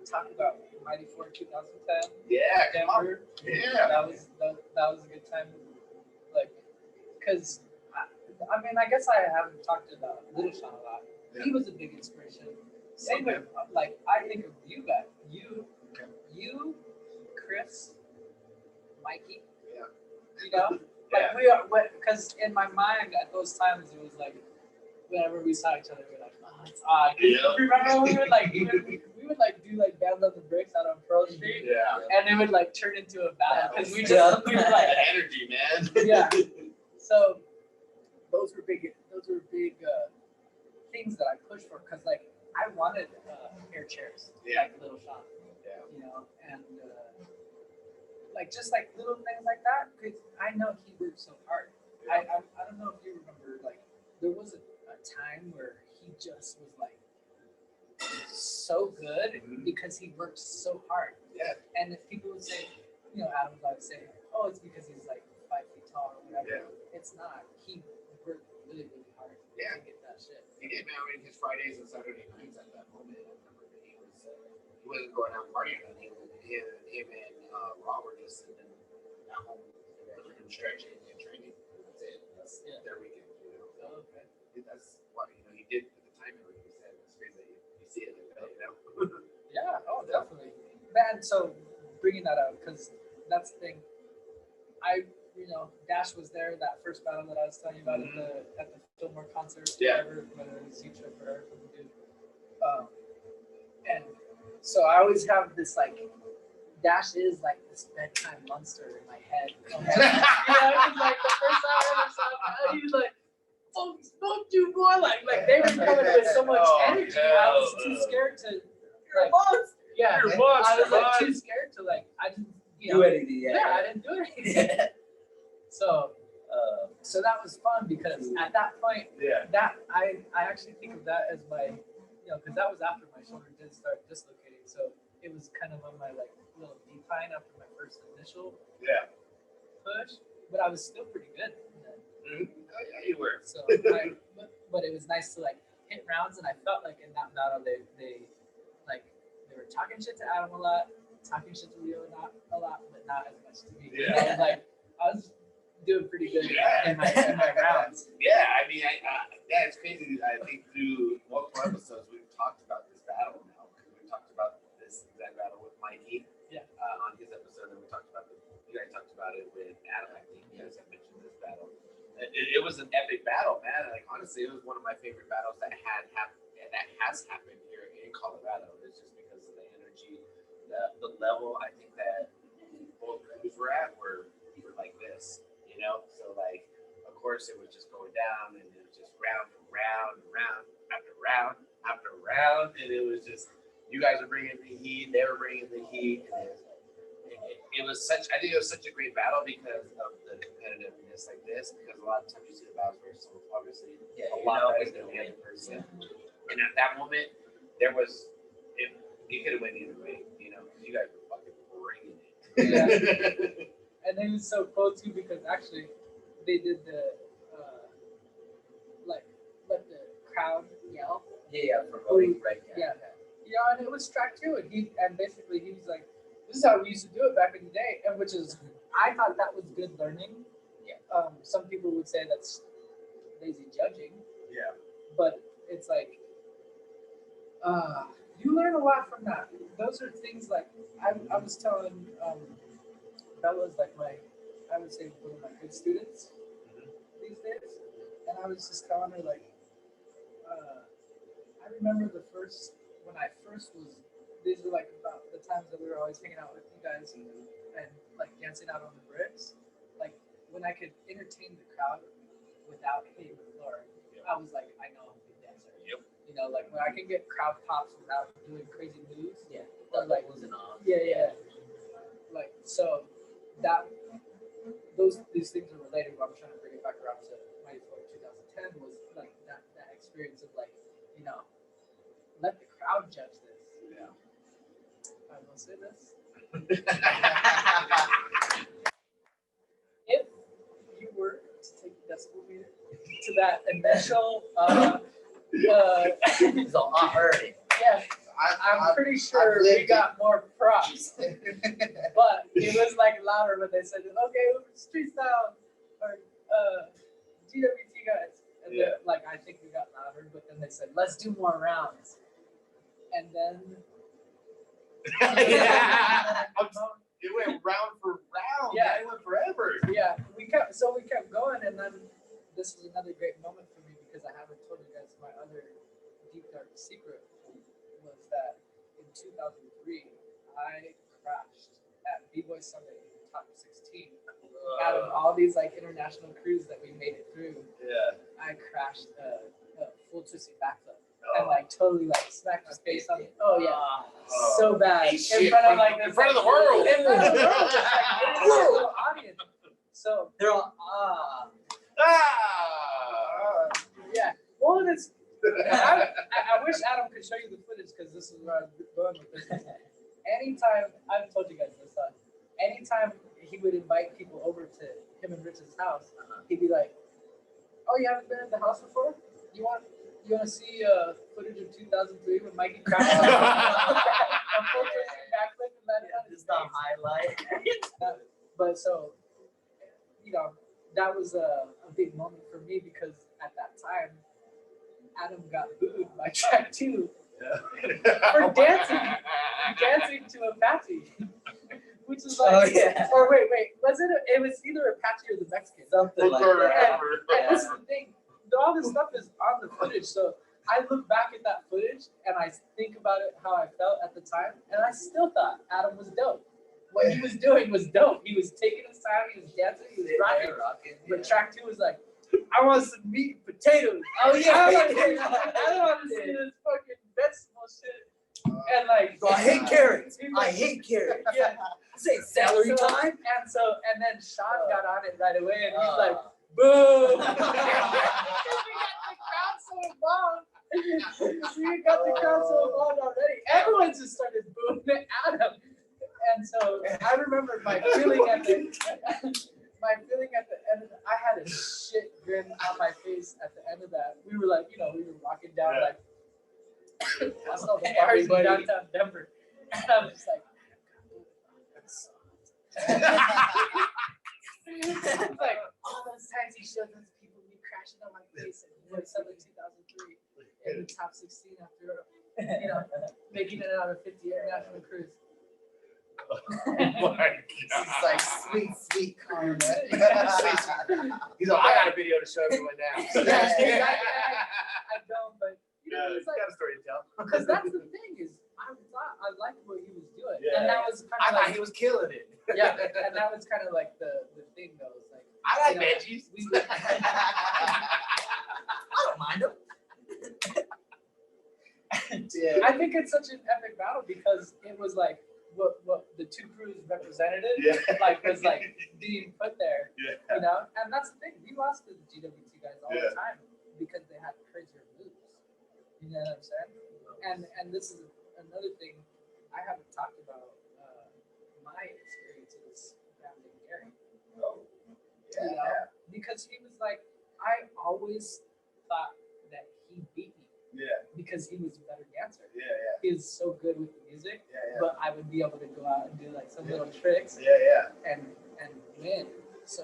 talk about Mighty 4 2010. Yeah, come on. Denver. Yeah. That was a good time. Like, cause I mean, I guess I haven't talked about Little Sean a lot. Yeah. He was a big inspiration. Same with like I think of you guys, you, Chris, Mikey. Yeah. You know, like we are, because in my mind at those times it was like, whenever we saw each other, we were like, oh, it's odd. Yeah. Remember we would like we would like do like Band on the Bricks out on Pearl Street, Yeah. and it would like turn into a battle because we The were like, energy, man. yeah. So those were big things that I pushed for because like I wanted air chairs, like Little Sean, you know, and like just like little things like that because I know he worked so hard. I don't know if you remember, like there was a time where he just was like so good because he worked so hard. Yeah. And if people would say, you know, Adam would always say, oh, it's because he's like 5 feet tall or whatever. Yeah. It's not. He worked really, really hard to get that shit. He did, man. I mean, his Fridays and Saturday nights at that moment, I remember that he wasn't going out partying. Him and Rob were just sitting at home and stretching and training. That's it. That's their weekend, you know. So that's what, you know, he did at the time. Like you said, it's crazy that you see it like that, you know. Yeah. Oh, definitely. Man, so bringing that up because that's the thing. You know, Dash was there that first battle that I was telling you about at the Fillmore concert. Yeah. Whether it was you trip or something, dude. And so I always have this like, Dash is like this bedtime monster in my head. Okay? Yeah, like the first time I ever saw him, he was like, "Fuck you, boy!" Like they were coming with so much energy. I was too scared to. Like, yeah, You're a monster, I was like bud. too scared to like. I didn't Do anything. I didn't do anything. So that was fun because at that point, that I actually think of that as my, you know, because that was after my shoulder did start dislocating. So it was kind of on my like little decline after my first initial push, but I was still pretty good. Oh, yeah, you were. So, but it was nice to like hit rounds, and I felt like in that battle they were talking shit to Adam a lot, talking shit to Leo a lot, but not as much to me. Yeah. I was like, I was doing pretty good in my rounds. Yeah, I mean, it's crazy. I think through multiple episodes we've talked about this battle now. We talked about this exact battle with Mikey. Yeah. On his episode, and we talked about you guys talked about it with Adam. I think you guys have mentioned this battle. It was an epic battle, man. Like honestly, it was one of my favorite battles that has happened here in Colorado. It's just because of the energy, the level. I think that both crews were at were like this, you know. So like, of course, it was just going down, and it was just round after round after round, and it was just you guys were bringing the heat, they were bringing the heat, and it was such. I think it was such a great battle because of the competitiveness like this. Because a lot of times you see the battles where someone's obviously a lot better than the other person, and at that moment there was it could have went either way, you know. You guys were fucking bringing it. Yeah. And it was so cool too because actually they did the like let the crowd yell. Yeah, for voting, right? Yeah. You know, and it was track 2, and basically he was like, "This is how we used to do it back in the day," and which is, I thought that was good learning. Yeah. Some people would say that's lazy judging, Yeah. but it's like, you learn a lot from that. Those are things like I was telling Bella's like I would say one of my good students these days, and I was just telling her like, I remember when I first was. These were like about the times that we were always hanging out with you guys and like dancing out on the bricks. Like when I could entertain the crowd without hitting the floor, I was like, I know I'm a good dancer. Yep. You know, like when I can get crowd pops without doing crazy moves. Yeah. Or like wasn't on. yeah. Like so that these things are related. But I'm trying to bring it back around to Mighty Floor 2010 was like that experience of like, you know, let the crowd judge this. Yeah. I will say this. If you were to take the decibel meter to that initial So I heard it. yeah, I'm pretty sure we got more props. But it was like louder when they said, okay, street style or GWT guys. And then, like, I think we got louder, but then they said, let's do more rounds. And then It went round for round. Yeah. It went forever. yeah, we kept going, and then this was another great moment for me because I haven't told you guys my other deep dark secret was that in 2003 I crashed at B-Boy Sunday top 16. Out of all these like international crews that we made it through, I crashed a full twisty backflip and like totally like smacked my face on it. Oh yeah, so bad in front of like in front of the world. In front of the world, just, like, in front of the audience. So They're all yeah. Well, it's. I wish Adam could show you the footage because this is where I'm going with this. Anytime I've told you guys this, anytime he would invite people over to him and Rich's house, he'd be like, "Oh, you haven't been in the house before? You want to see footage of 2003 when Mikey crashed a full twisting backflip and landed on his It's the face?" highlight. But so, you know, that was a big moment for me because at that time, Adam got booed by track 2 for dancing to Apache, which is like, Oh, yeah. or wait, was it? It was either Apache or the Mexican. Something like that. And this is the thing, all this stuff is on the footage, so I look back at that footage and I think about it how I felt at the time, and I still thought Adam was dope. What he was doing was dope. He was taking his time, he was dancing, he was rocking. But track 2 was like, I want some meat and potatoes. Oh yeah. I don't want to see this fucking vegetable shit. And like, I hate carrots. I hate carrots. Yeah. Say celery So- time. And then Sean got on it right away, and he's like, boo! We got the crowd so involved. We got the crowd so involved already. Everyone just started booing at Adam. And so I remember my feeling at the end of I had a shit grin on my face at the end of that. We were like, we were walking down like past all the bars in downtown Denver. And I'm just like, it's like all those times he showed those people me crashing on my face and he was 2003 in the top 16 after making it out of 50 international crews. Oh my It's like sweet karma. He's like, I got a video to show everyone now. I don't, but it's got like, a story to tell. because that's the thing is, I liked what he was doing, Yeah. and that was kind I of thought like, he was killing it. yeah, and that was kind of like the thing though. It's like I like you know, veggies. I don't mind them. Yeah. I think it's such an epic battle because it was like what the two crews represented, like was like being put there, and that's the thing. We lost to the GWT guys all the time because they had crazier moves. You know what I'm saying? And this is another thing I haven't talked about. My experiences with Gary. You know, because he was like, I always thought that he beat because he was a better dancer. Yeah. He was so good with the music, Yeah. but I would be able to go out and do like some little tricks Yeah. and win. So,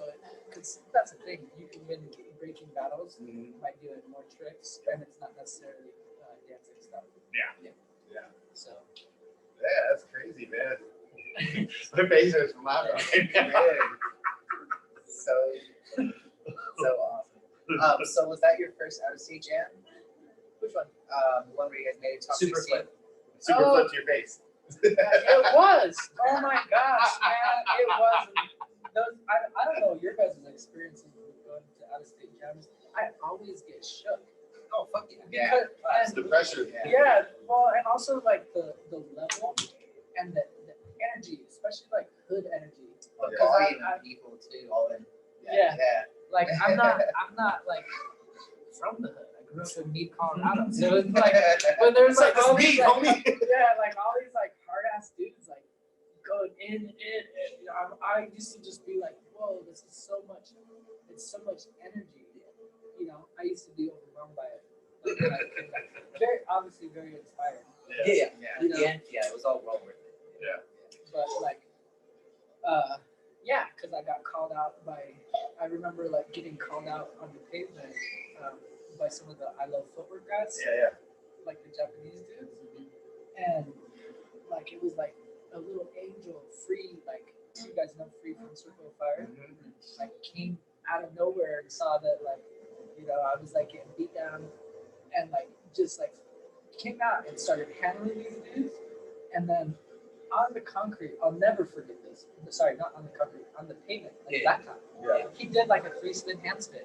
because that's the thing, you can win breaking battles by doing more tricks, and it's not necessarily dancing stuff. Yeah. So, Yeah, that's crazy, man. My face is from out So awesome. So was that your first out of state jam? which one? The one where you guys made it top Super 16? flip. Super Oh. flip to your face. It was. Oh my gosh, man! It was. Those, I don't know your guys' experiences with going to out of state jams. I always get shook. Oh fuck yeah. Because, It's the pressure. Yeah, well, and also like the level and the energy, especially like hood energy. The Because volume I- of people too, all in. Yeah. Yeah. Like I'm not like from the hood. I grew up in Meade, Colorado. So it's like when there's like all these like, like all these like hard ass dudes like going in and you know, I used to just be like, whoa, this is so much. It's so much energy. You know, I used to be overwhelmed by it. Like, when I came back. Very obviously very inspired. Yeah. You know? Yeah, it was all well worth it. But like yeah, because I got called out by I remember like getting called out on the pavement by some of the I Love Footwork guys, Yeah. like the Japanese dudes. And like it was like a little angel free, like you guys know Free from Circle of Fire. Like came out of nowhere and saw that like, you know, I was like getting beat down and like just like came out and started handling these dudes. And then on the concrete, I'll never forget this. Sorry, not on the concrete, on the pavement, like Yeah. that time. Yeah. He did like a 3-spin handspin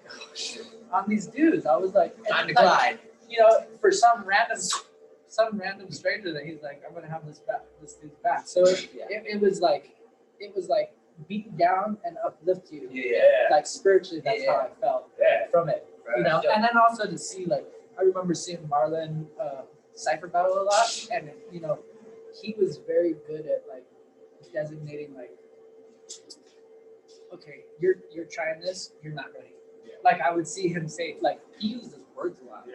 on these dudes. I was like, Time to like, glide. you know, for some random stranger that he's like, I'm gonna have this dude's back. So it was like beat down and uplift you. Like spiritually, that's how I felt from it. You know, and then also to see like I remember seeing Marlon Cypher battle a lot, and you know, he was very good at like designating like, okay, you're trying this, you're not ready. Like I would see him say like he used his words a lot.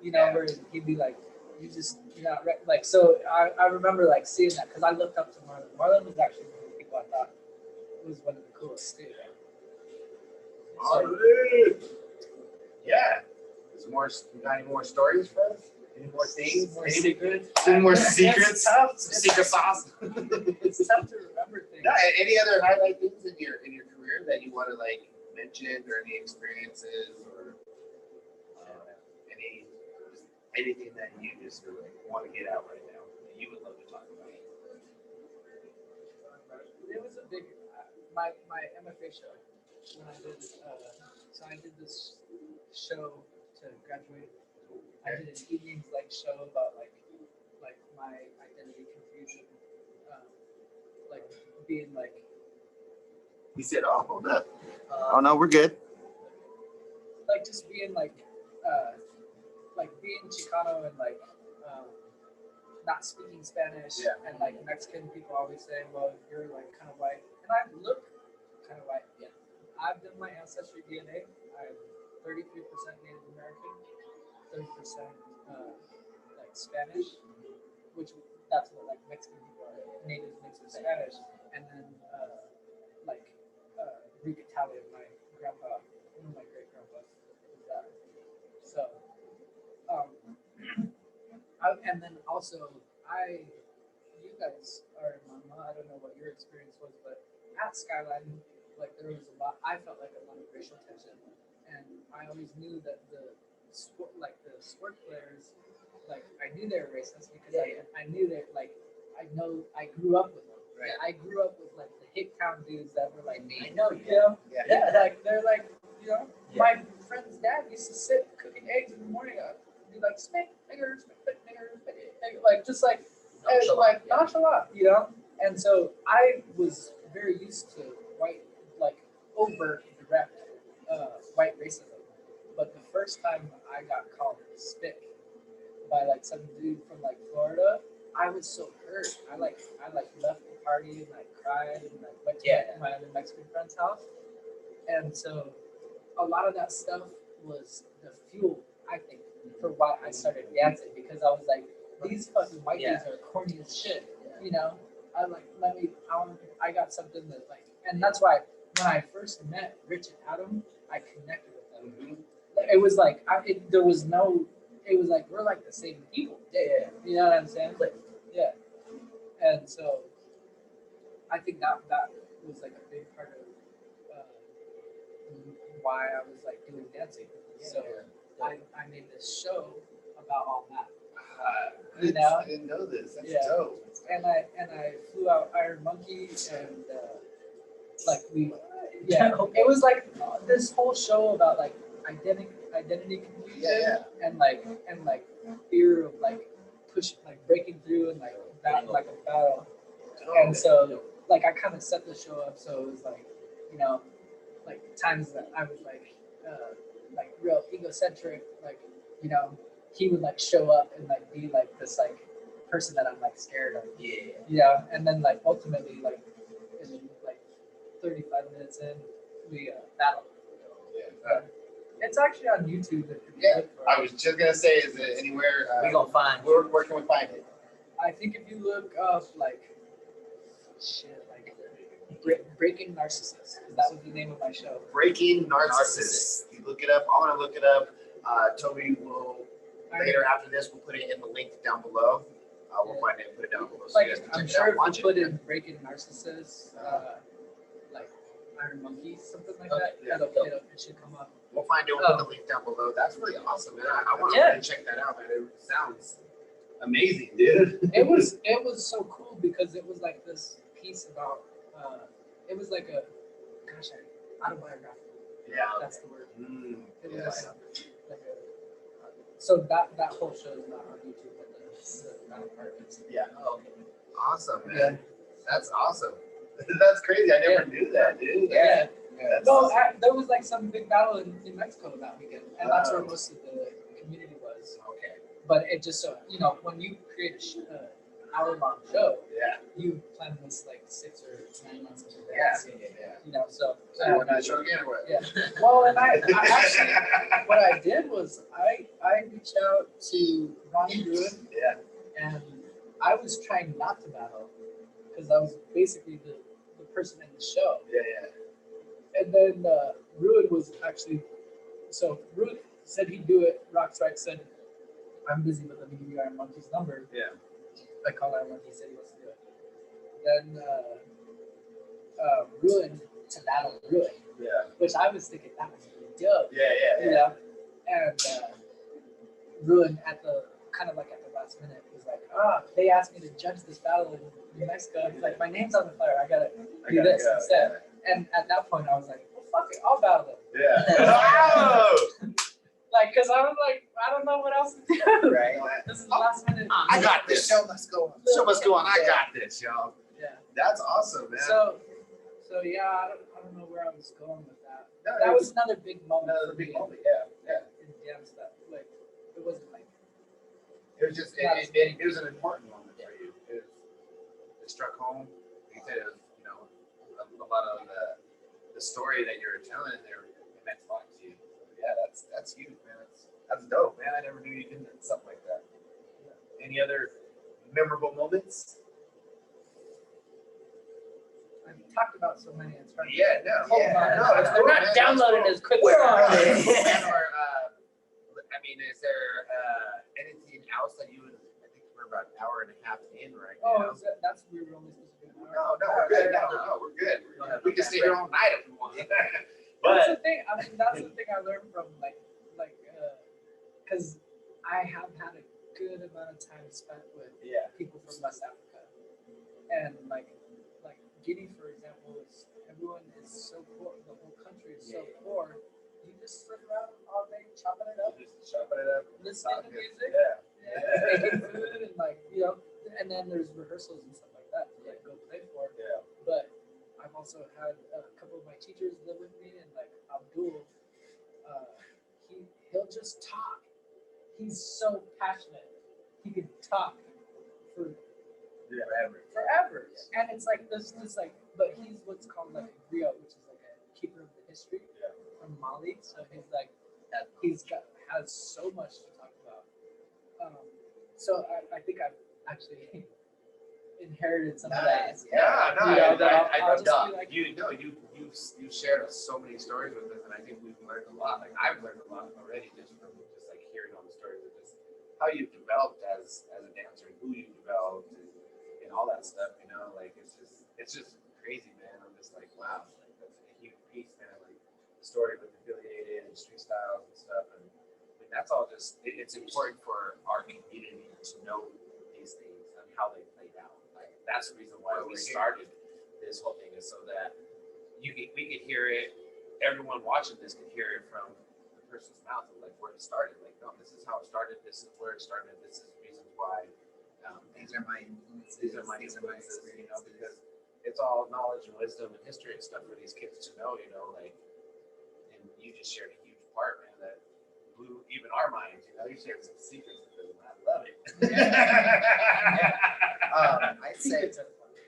You know, where he'd be like, you're not ready. Like so, I remember like seeing that because I looked up to Marlon. Marlon was actually one of the people I thought was one of the coolest too. Yeah. There's more. You got any more stories for us? Any more things? More Any secrets. any more It's secrets? tough. Some secret sauce? It's tough to remember things. No, any other highlight things in your career that you want to like mention, or any experiences, or anything that you just really want to get out right now that you would love to talk about? It was a big my MFA show when I did so I did this show to graduate. I did an evenings like show about like my identity confusion, like being like He said, "Oh, hold up. Oh no, we're good." like just being like being Chicano and like not speaking Spanish and like Mexican people always say, well, you're like kind of white, and I look kind of white. Yeah, I've done my ancestry DNA. I'm 33% Native American, 30% like Spanish, which that's what like Mexican people are. Natives mixed with Spanish, and then Greek Italian. My grandpa, one of my great grandpas, was that. So, and then also you guys are in Mama. I don't know what your experience was, but at Skyline, like there was a lot. I felt like a lot of racial tension, and I always knew that the sport players, like I knew they were racist because I knew that like I grew up with them. Right. I grew up with like the hick town dudes that were like me. I know You know? Yeah. Like they're like, you know, my friend's dad used to sit cooking eggs in the morning. Be like, smack nigger, like just like nonchalant, you know. And so I was very used to white, like overt, direct white racism. But the first time I got called spick by like some dude from like Florida, I was so hurt. I left the party and I cried and I went to my other Mexican friend's house. And so a lot of that stuff was the fuel, I think, for why I started dancing, because I was like, these fucking white dudes are corny as shit. You know, I got something that like, and that's why when I first met Rich and Adam, I connected with them. It was like there was no. It was like we're like the same people. Yeah. You know what I'm saying? Yeah. And so I think that was like a big part of why I was like doing dancing. So I made this show about all that. You know? I didn't know this. That's Yeah. dope. And I flew out Iron Monkey and like it was like this whole show about like identity confusion and like fear of like breaking through and like that like a battle. And so like I kind of set the show up so it was like, you know, like times that I was like real egocentric, like, you know, he would like show up and like be like this like person that I'm like scared of. Yeah. Yeah. And then like ultimately like in like 35 minutes in we battled. Yeah. It's actually on YouTube if you look for it. I was just gonna say, is it anywhere? We gonna find. Where can we find it? I think if you look up like Breaking Narcissist, because that was the name of my show. Breaking Narcissist. You look it up. I want to look it up. Toby will later after this. We'll put it in the link down below. We'll find it and put it down below. So Like you guys can I'm check it out. sure if Watch you put it. in Breaking Narcissist, like Iron Monkey, something like that, Yeah. it should come up. We'll find it. We'll put the link down below. That's really awesome, man. I want to really check that out, man. It sounds amazing, dude. It was so cool because it was like this piece about it was like a autobiographical. Yeah. That's the word. It was Yes. like so that whole show is not on YouTube, but that part is. Yeah. Oh, Awesome, man. Yeah. That's awesome. That's crazy. I never knew that, dude. Yeah. That's No, awesome. there was like some big battle in Mexico that weekend, and that's where most of the community was. Okay. But it just so you know, when you create an hour-long show, Yeah. you plan this like 6 or 9 months in Yeah. advance. Yeah. You know, so. So you want to do the show again or what? Yeah. Well, and I actually, what I did was I reached out to Ronnie Ruin, Yeah. and I was trying not to battle because I was basically the person in the show. Yeah. And then Ruin was actually, so Ruin said he'd do it. Rockswright said, I'm busy, but let me give you Iron Monkey's number. Yeah. I called Iron Monkey, he said he wants to do it. Then Ruin to battle Ruin, Yeah. which I was thinking that was really dope. Yeah. You know? And Ruin at the last minute was like, they asked me to judge this battle in New Mexico. He's like, my name's on the flyer. I gotta do this instead. And at that point, I was like, well, fuck it, I'll battle him. Yeah. Oh! Like, cause I was like, I don't know what else to do. Right. This is the last minute. I got The this. show must go on. Show must go on. I got this, y'all. Yeah. That's awesome, man. So yeah, I don't know where I was going with that. No, That it was another big moment. another for big me moment. Yeah. In dance that like it wasn't like It was just it was an important moment for you. It struck home because you know a lot of the story that you're telling there meant a lot to you. Yeah, that's huge, man. That's dope, man. I never knew you did something like that. Any other memorable moments? I've talked about so many. It's hard. Yeah, no. Hold Yeah, on. no, it's They're cool, not man. downloading That's as quick. Where are as they? Or I mean, is there anything else that you would? I think we're about an hour and a half in right now. Oh, that's we were only supposed to do an No, hour. we're good. No, we're good. We can stay here all night if we want. That's But the thing. I mean, that's the thing I learned from because I have had a good amount of time spent with yeah, people from West Africa, and like Guinea, for example, is everyone is so poor. The whole country is so poor. You just sit around all day chopping it up, just chopping it up, listening to music, Yeah, making food, and and then there's rehearsals and stuff like that to go play for. yeah. But I've also had a couple of my teachers live with me, and like Abdul, he'll just talk. He's so passionate. He could talk for forever. And it's like this like, but he's what's called like a griot, which is like a keeper of the history from Mali. So he's like, has so much to talk So I think I've actually inherited some of that. Nice. Yeah, no, You know, but I I'll just know be like, you shared so many stories with us, and I think we've learned a lot. Like I've learned a lot already just from just like hearing all the stories of just how you developed as a dancer and who you developed and all that stuff. You know, like it's just crazy, man. I'm just like, wow, like that's a huge piece, man. Like the story with affiliated and street styles and stuff, and that's all just it's important for our community to know these things and how they played out. Like that's the reason why we started this whole thing, is so that we could hear it. Everyone watching this could hear it from the person's mouth of like where it started. Like, no, this is how it started. This is where it started. This is the reasons why. These are my influences. These are my influences. You know, because it's all knowledge and wisdom and history and stuff for these kids to know. You know, like, and you just shared a huge part, man, that blew even our minds. You know, you shared some secrets with them. I love it.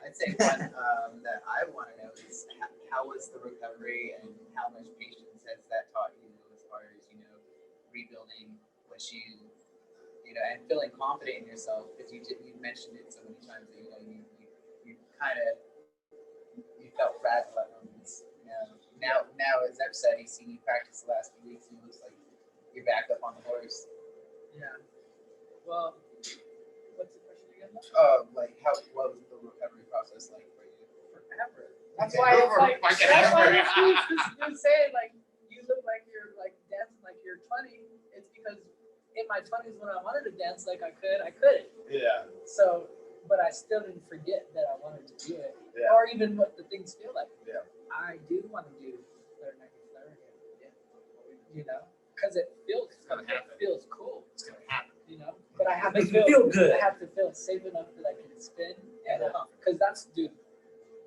I'd say one that I want to know is how was the recovery and how much patience has that taught you as far as, you know, rebuilding what you know, and feeling confident in yourself, because you mentioned it so many times that, you know, you kind of, you felt fragile at moments. You know, now as I've said, he's seen you practice the last few weeks, and it looks like you're back up on the horse. yeah. Well, what's the question again? Like what was the recovery process like for you? Forever. That's why it's like, that's why you say like you look like you're like dancing like you're 20. It's because in my 20s when I wanted to dance like I couldn't. Yeah. So, but I still didn't forget that I wanted to do it, Yeah. or even what the things feel like. Yeah. I do want to do Flare 90 Flare again. Yeah. You know, because it feels cool. It's gonna happen. You know, but I have Makes to me feel good. I have to feel safe enough that I can spin, and because that's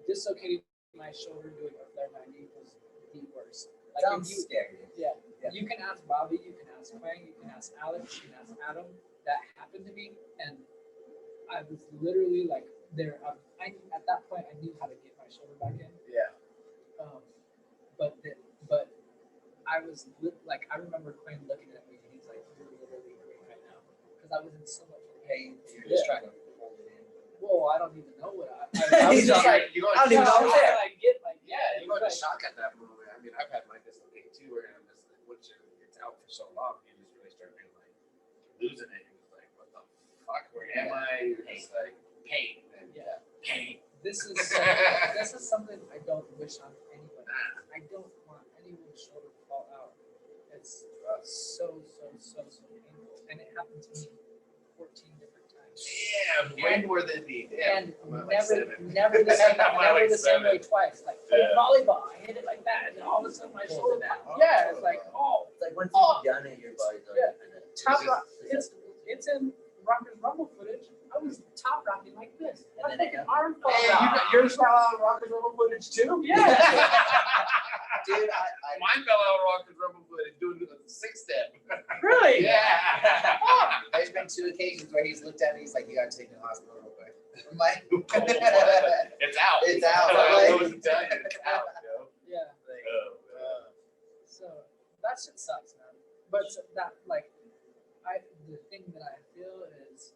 dislocating my shoulder doing a Flare 90 was the worst. Like Sounds scary. yeah. You can ask Bobby, you can ask Quang, you can ask Alex, you can ask Adam. That happened to me, and I was literally like there. At that point, I knew how to get my shoulder back in. Yeah. But I was like, I remember Quang looking at me, and he's like, "You're literally great right now," because I was in so much pain. You're just trying to hold it in. Whoa, I don't even know what I was just like, you go I don't even know I was there. I get like, yeah, you go into like, shock at that moment. I mean, I've had my dislocate too, where I'm just like, once it's out for so long, you just really start being like losing it. You're just like, what the fuck? Where am I? You're just like pain. And yeah. pain. This is something I don't wish on anybody. I don't want anyone's shoulder to fall out. It's so painful, and it happened to me 14 different times. Damn, way more than me. Damn. And I'm at like 7. never the same, I'm at never like the same 7. way twice. Like playing Yeah. volleyball, I hit it like that, and then all of a sudden my Pulls shoulder. it down. Yeah, it's like It's like once Oh. you've done it, your body's already Yeah. kind of top rock. susceptible. It's in Rockers Rumble footage. I was top rocking like this. And My then fucking it- arm fell Hey, out. yours fell out of Rockers Rumble footage too? Yeah. Dude, Mine fell out of Rockers Rumble footage doing the 6-step. Really? Yeah. there's been 2 occasions where he's looked at me, he's like, "You gotta take me to the hospital real quick." I'm like, It's out. It's out. I was telling you, it's out, yo. Yeah. Oh, man. So that shit sucks, man. But that the thing that I feel is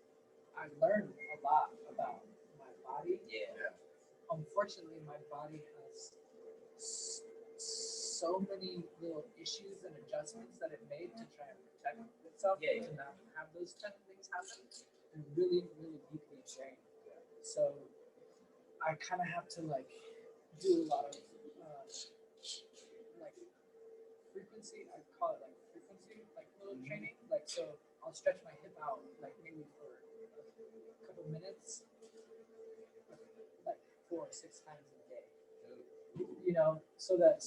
I learned a lot about my body. Yeah. Unfortunately, my body has so many little issues and adjustments that it made to try and protect itself Yeah. to not have those kind of things happen, and really deeply ingrained. So I kind of have to like do a lot of like frequency. I call it like frequency, like little training. Like so, I'll stretch my hip out like maybe for a couple minutes, like 4 or 6 times a day. You know, so that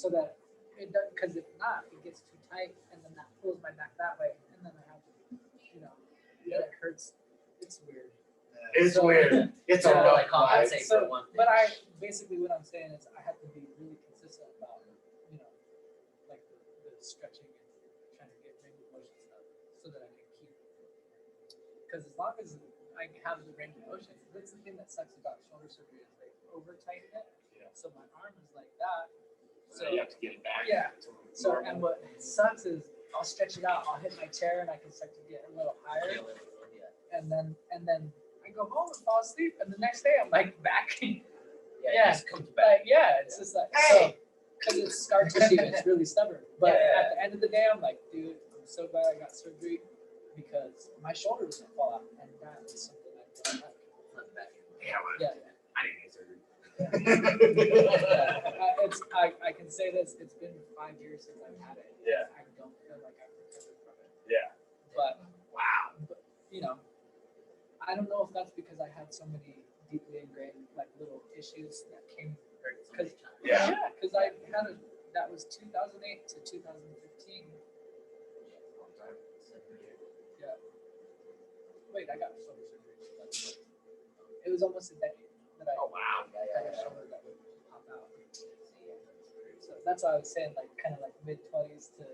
it does, because if not, it gets too tight, and then that pulls my back that way, and then I have to, you know, it hurts. It's weird. It's So- weird. It's a Yeah, rough like compensate ride. for one thing. But I basically what I'm saying is I have to be really consistent about, you know, like the stretching and trying to get range of motion stuff so that I can keep. Because as long as I have the range of motion, that's the thing that sucks about shoulder surgery is they over tighten it. Yeah. So my arm is like that. So you have to get it back. Yeah. to So normal. and what sucks is I'll stretch it out, I'll hit my chair, and I can start to get a little higher. and then I go home and fall asleep, and the next day I'm like back. Yeah, it just comes back. It's just like Hey! because it's scar tissue, it's really stubborn. But Yeah. at the end of the day, I'm like, dude, I'm so glad I got surgery because my shoulder doesn't fall out, and that is something I don't like. Not back in. Yeah, well, Yeah. I didn't get surgery. I can say this. It's been 5 years since I've had it. Yeah. I don't feel like I've recovered from it. Yeah. But Wow. you know, I don't know if that's because I had so many deeply ingrained like little issues that came. Because Yeah. because I had that was 2008 to 2015. Yeah. Wait, I got shoulder surgery. It was almost a decade that I. Oh, wow. Had a shoulder that would pop out. So that's why I was saying, like, kind of like mid-20s to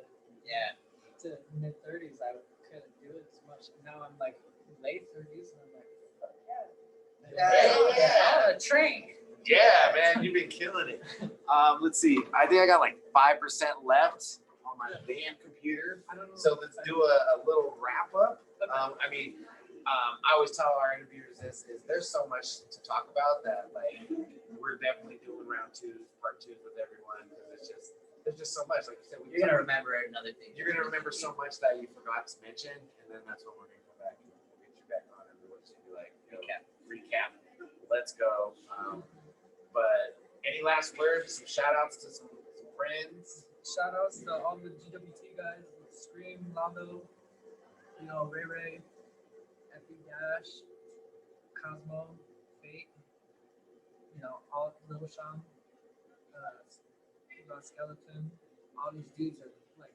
mid-30s, I couldn't do it as much. And now I'm like late 30s, and I'm like, fuck Yeah. On a train. Yeah, man, you've been killing it. Let's see. I think I got like 5% left on my damn computer. I don't know. So let's do a little wrap up. I always tell our interviewers this is there's so much to talk about that like we're definitely doing round twos, part twos with everyone because there's just so much. Like you said, You're gonna remember another thing. you're gonna remember so much that you forgot to mention, and then that's when we're gonna come back and we'll get you back on and we'll just be like, recap. Let's go. But any last words? Some shout outs to some friends. Shout outs to all the GWT guys, Scream, Lando, Ray Ray, Effie Dash, Cosmo, Fate, all Little Sean, Skeleton. All these dudes are like,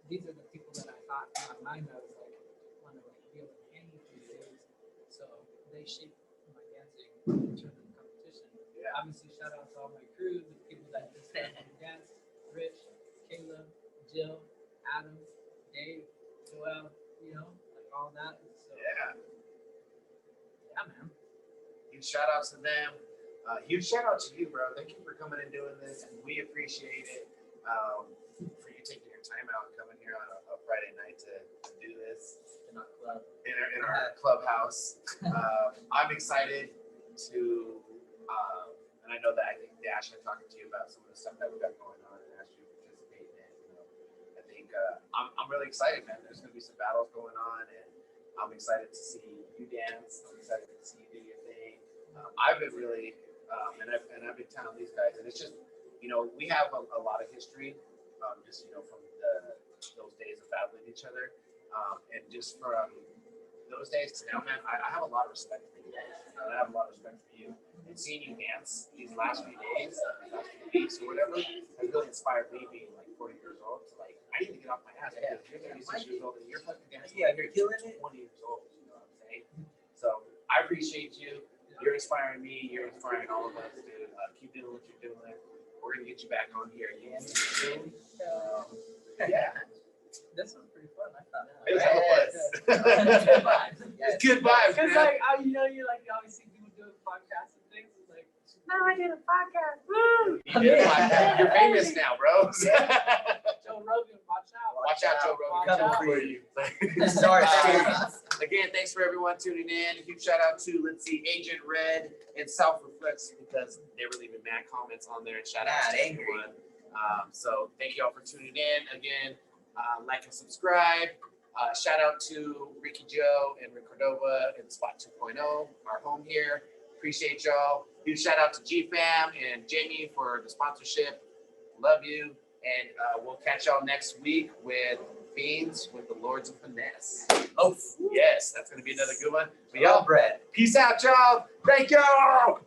these are the people that I thought in my mind I was like, want to like be able to hang with these dudes. So they shaped my dancing in terms of competition. Yeah. Obviously, shout out to all my crew, the people that just dance, Rich, Caleb, Jill, Adam, Dave, Joel, like all that. So, Yeah. Man. Huge shout outs to them. Huge shout out to you, bro. Thank you for coming and doing this. We appreciate it. For you taking your time out and coming here on a Friday night to do this In our club. in our clubhouse. I'm excited to, and I know that I think Dash had talking to you about some of the stuff that we got going on and asked you to participate in it. I think I'm really excited, man. There's going to be some battles going on, and I'm excited to see you dance. I'm excited to see you do your thing. I've been really, and I've been telling these guys, and it's just, we have a lot of history, just from those days of battling each other, and just from those days to now, man, I have a lot of respect for you guys. I have a lot of respect for you, and seeing you dance these last few days, last few weeks or whatever, has really inspired me. Being like 40 years old, to like I need to get off my ass. Yeah. You're 36 years old and you're fucking dancing. Yeah, like you're killing it. 20 years old. You know what I'm saying? So I appreciate you. You're inspiring me. You're inspiring all of us, dude. Keep doing what you're doing. We're gonna get you back on here again soon. Yeah, This was pretty fun. I thought. it was hella fun. Good vibes. It's good vibes, Because man. you always see people doing podcasts and things. It's like, no, I did a podcast. Woo! You did a podcast. You're famous now, bro. Joe Rogan, watch out. Watch out, Joe Rogan. Watch Coming out. for you. This is our experience. Again, thanks for everyone tuning in. A huge shout out to, Agent Red and Self Reflex because they were leaving mad comments on there. And shout out to Angry. everyone. So thank you all for tuning in. Again, like and subscribe. Shout out to Ricky Joe and Rick Cordova and Spot 2.0, our home here. Appreciate y'all. Huge shout out to G-Fam and Jamie for the sponsorship. Love you. And we'll catch y'all next week with Fiends with the Lords of Finesse. Oh, Yes, that's going to be another good one. But y'all y'all, bread. peace out, y'all. Thank y'all.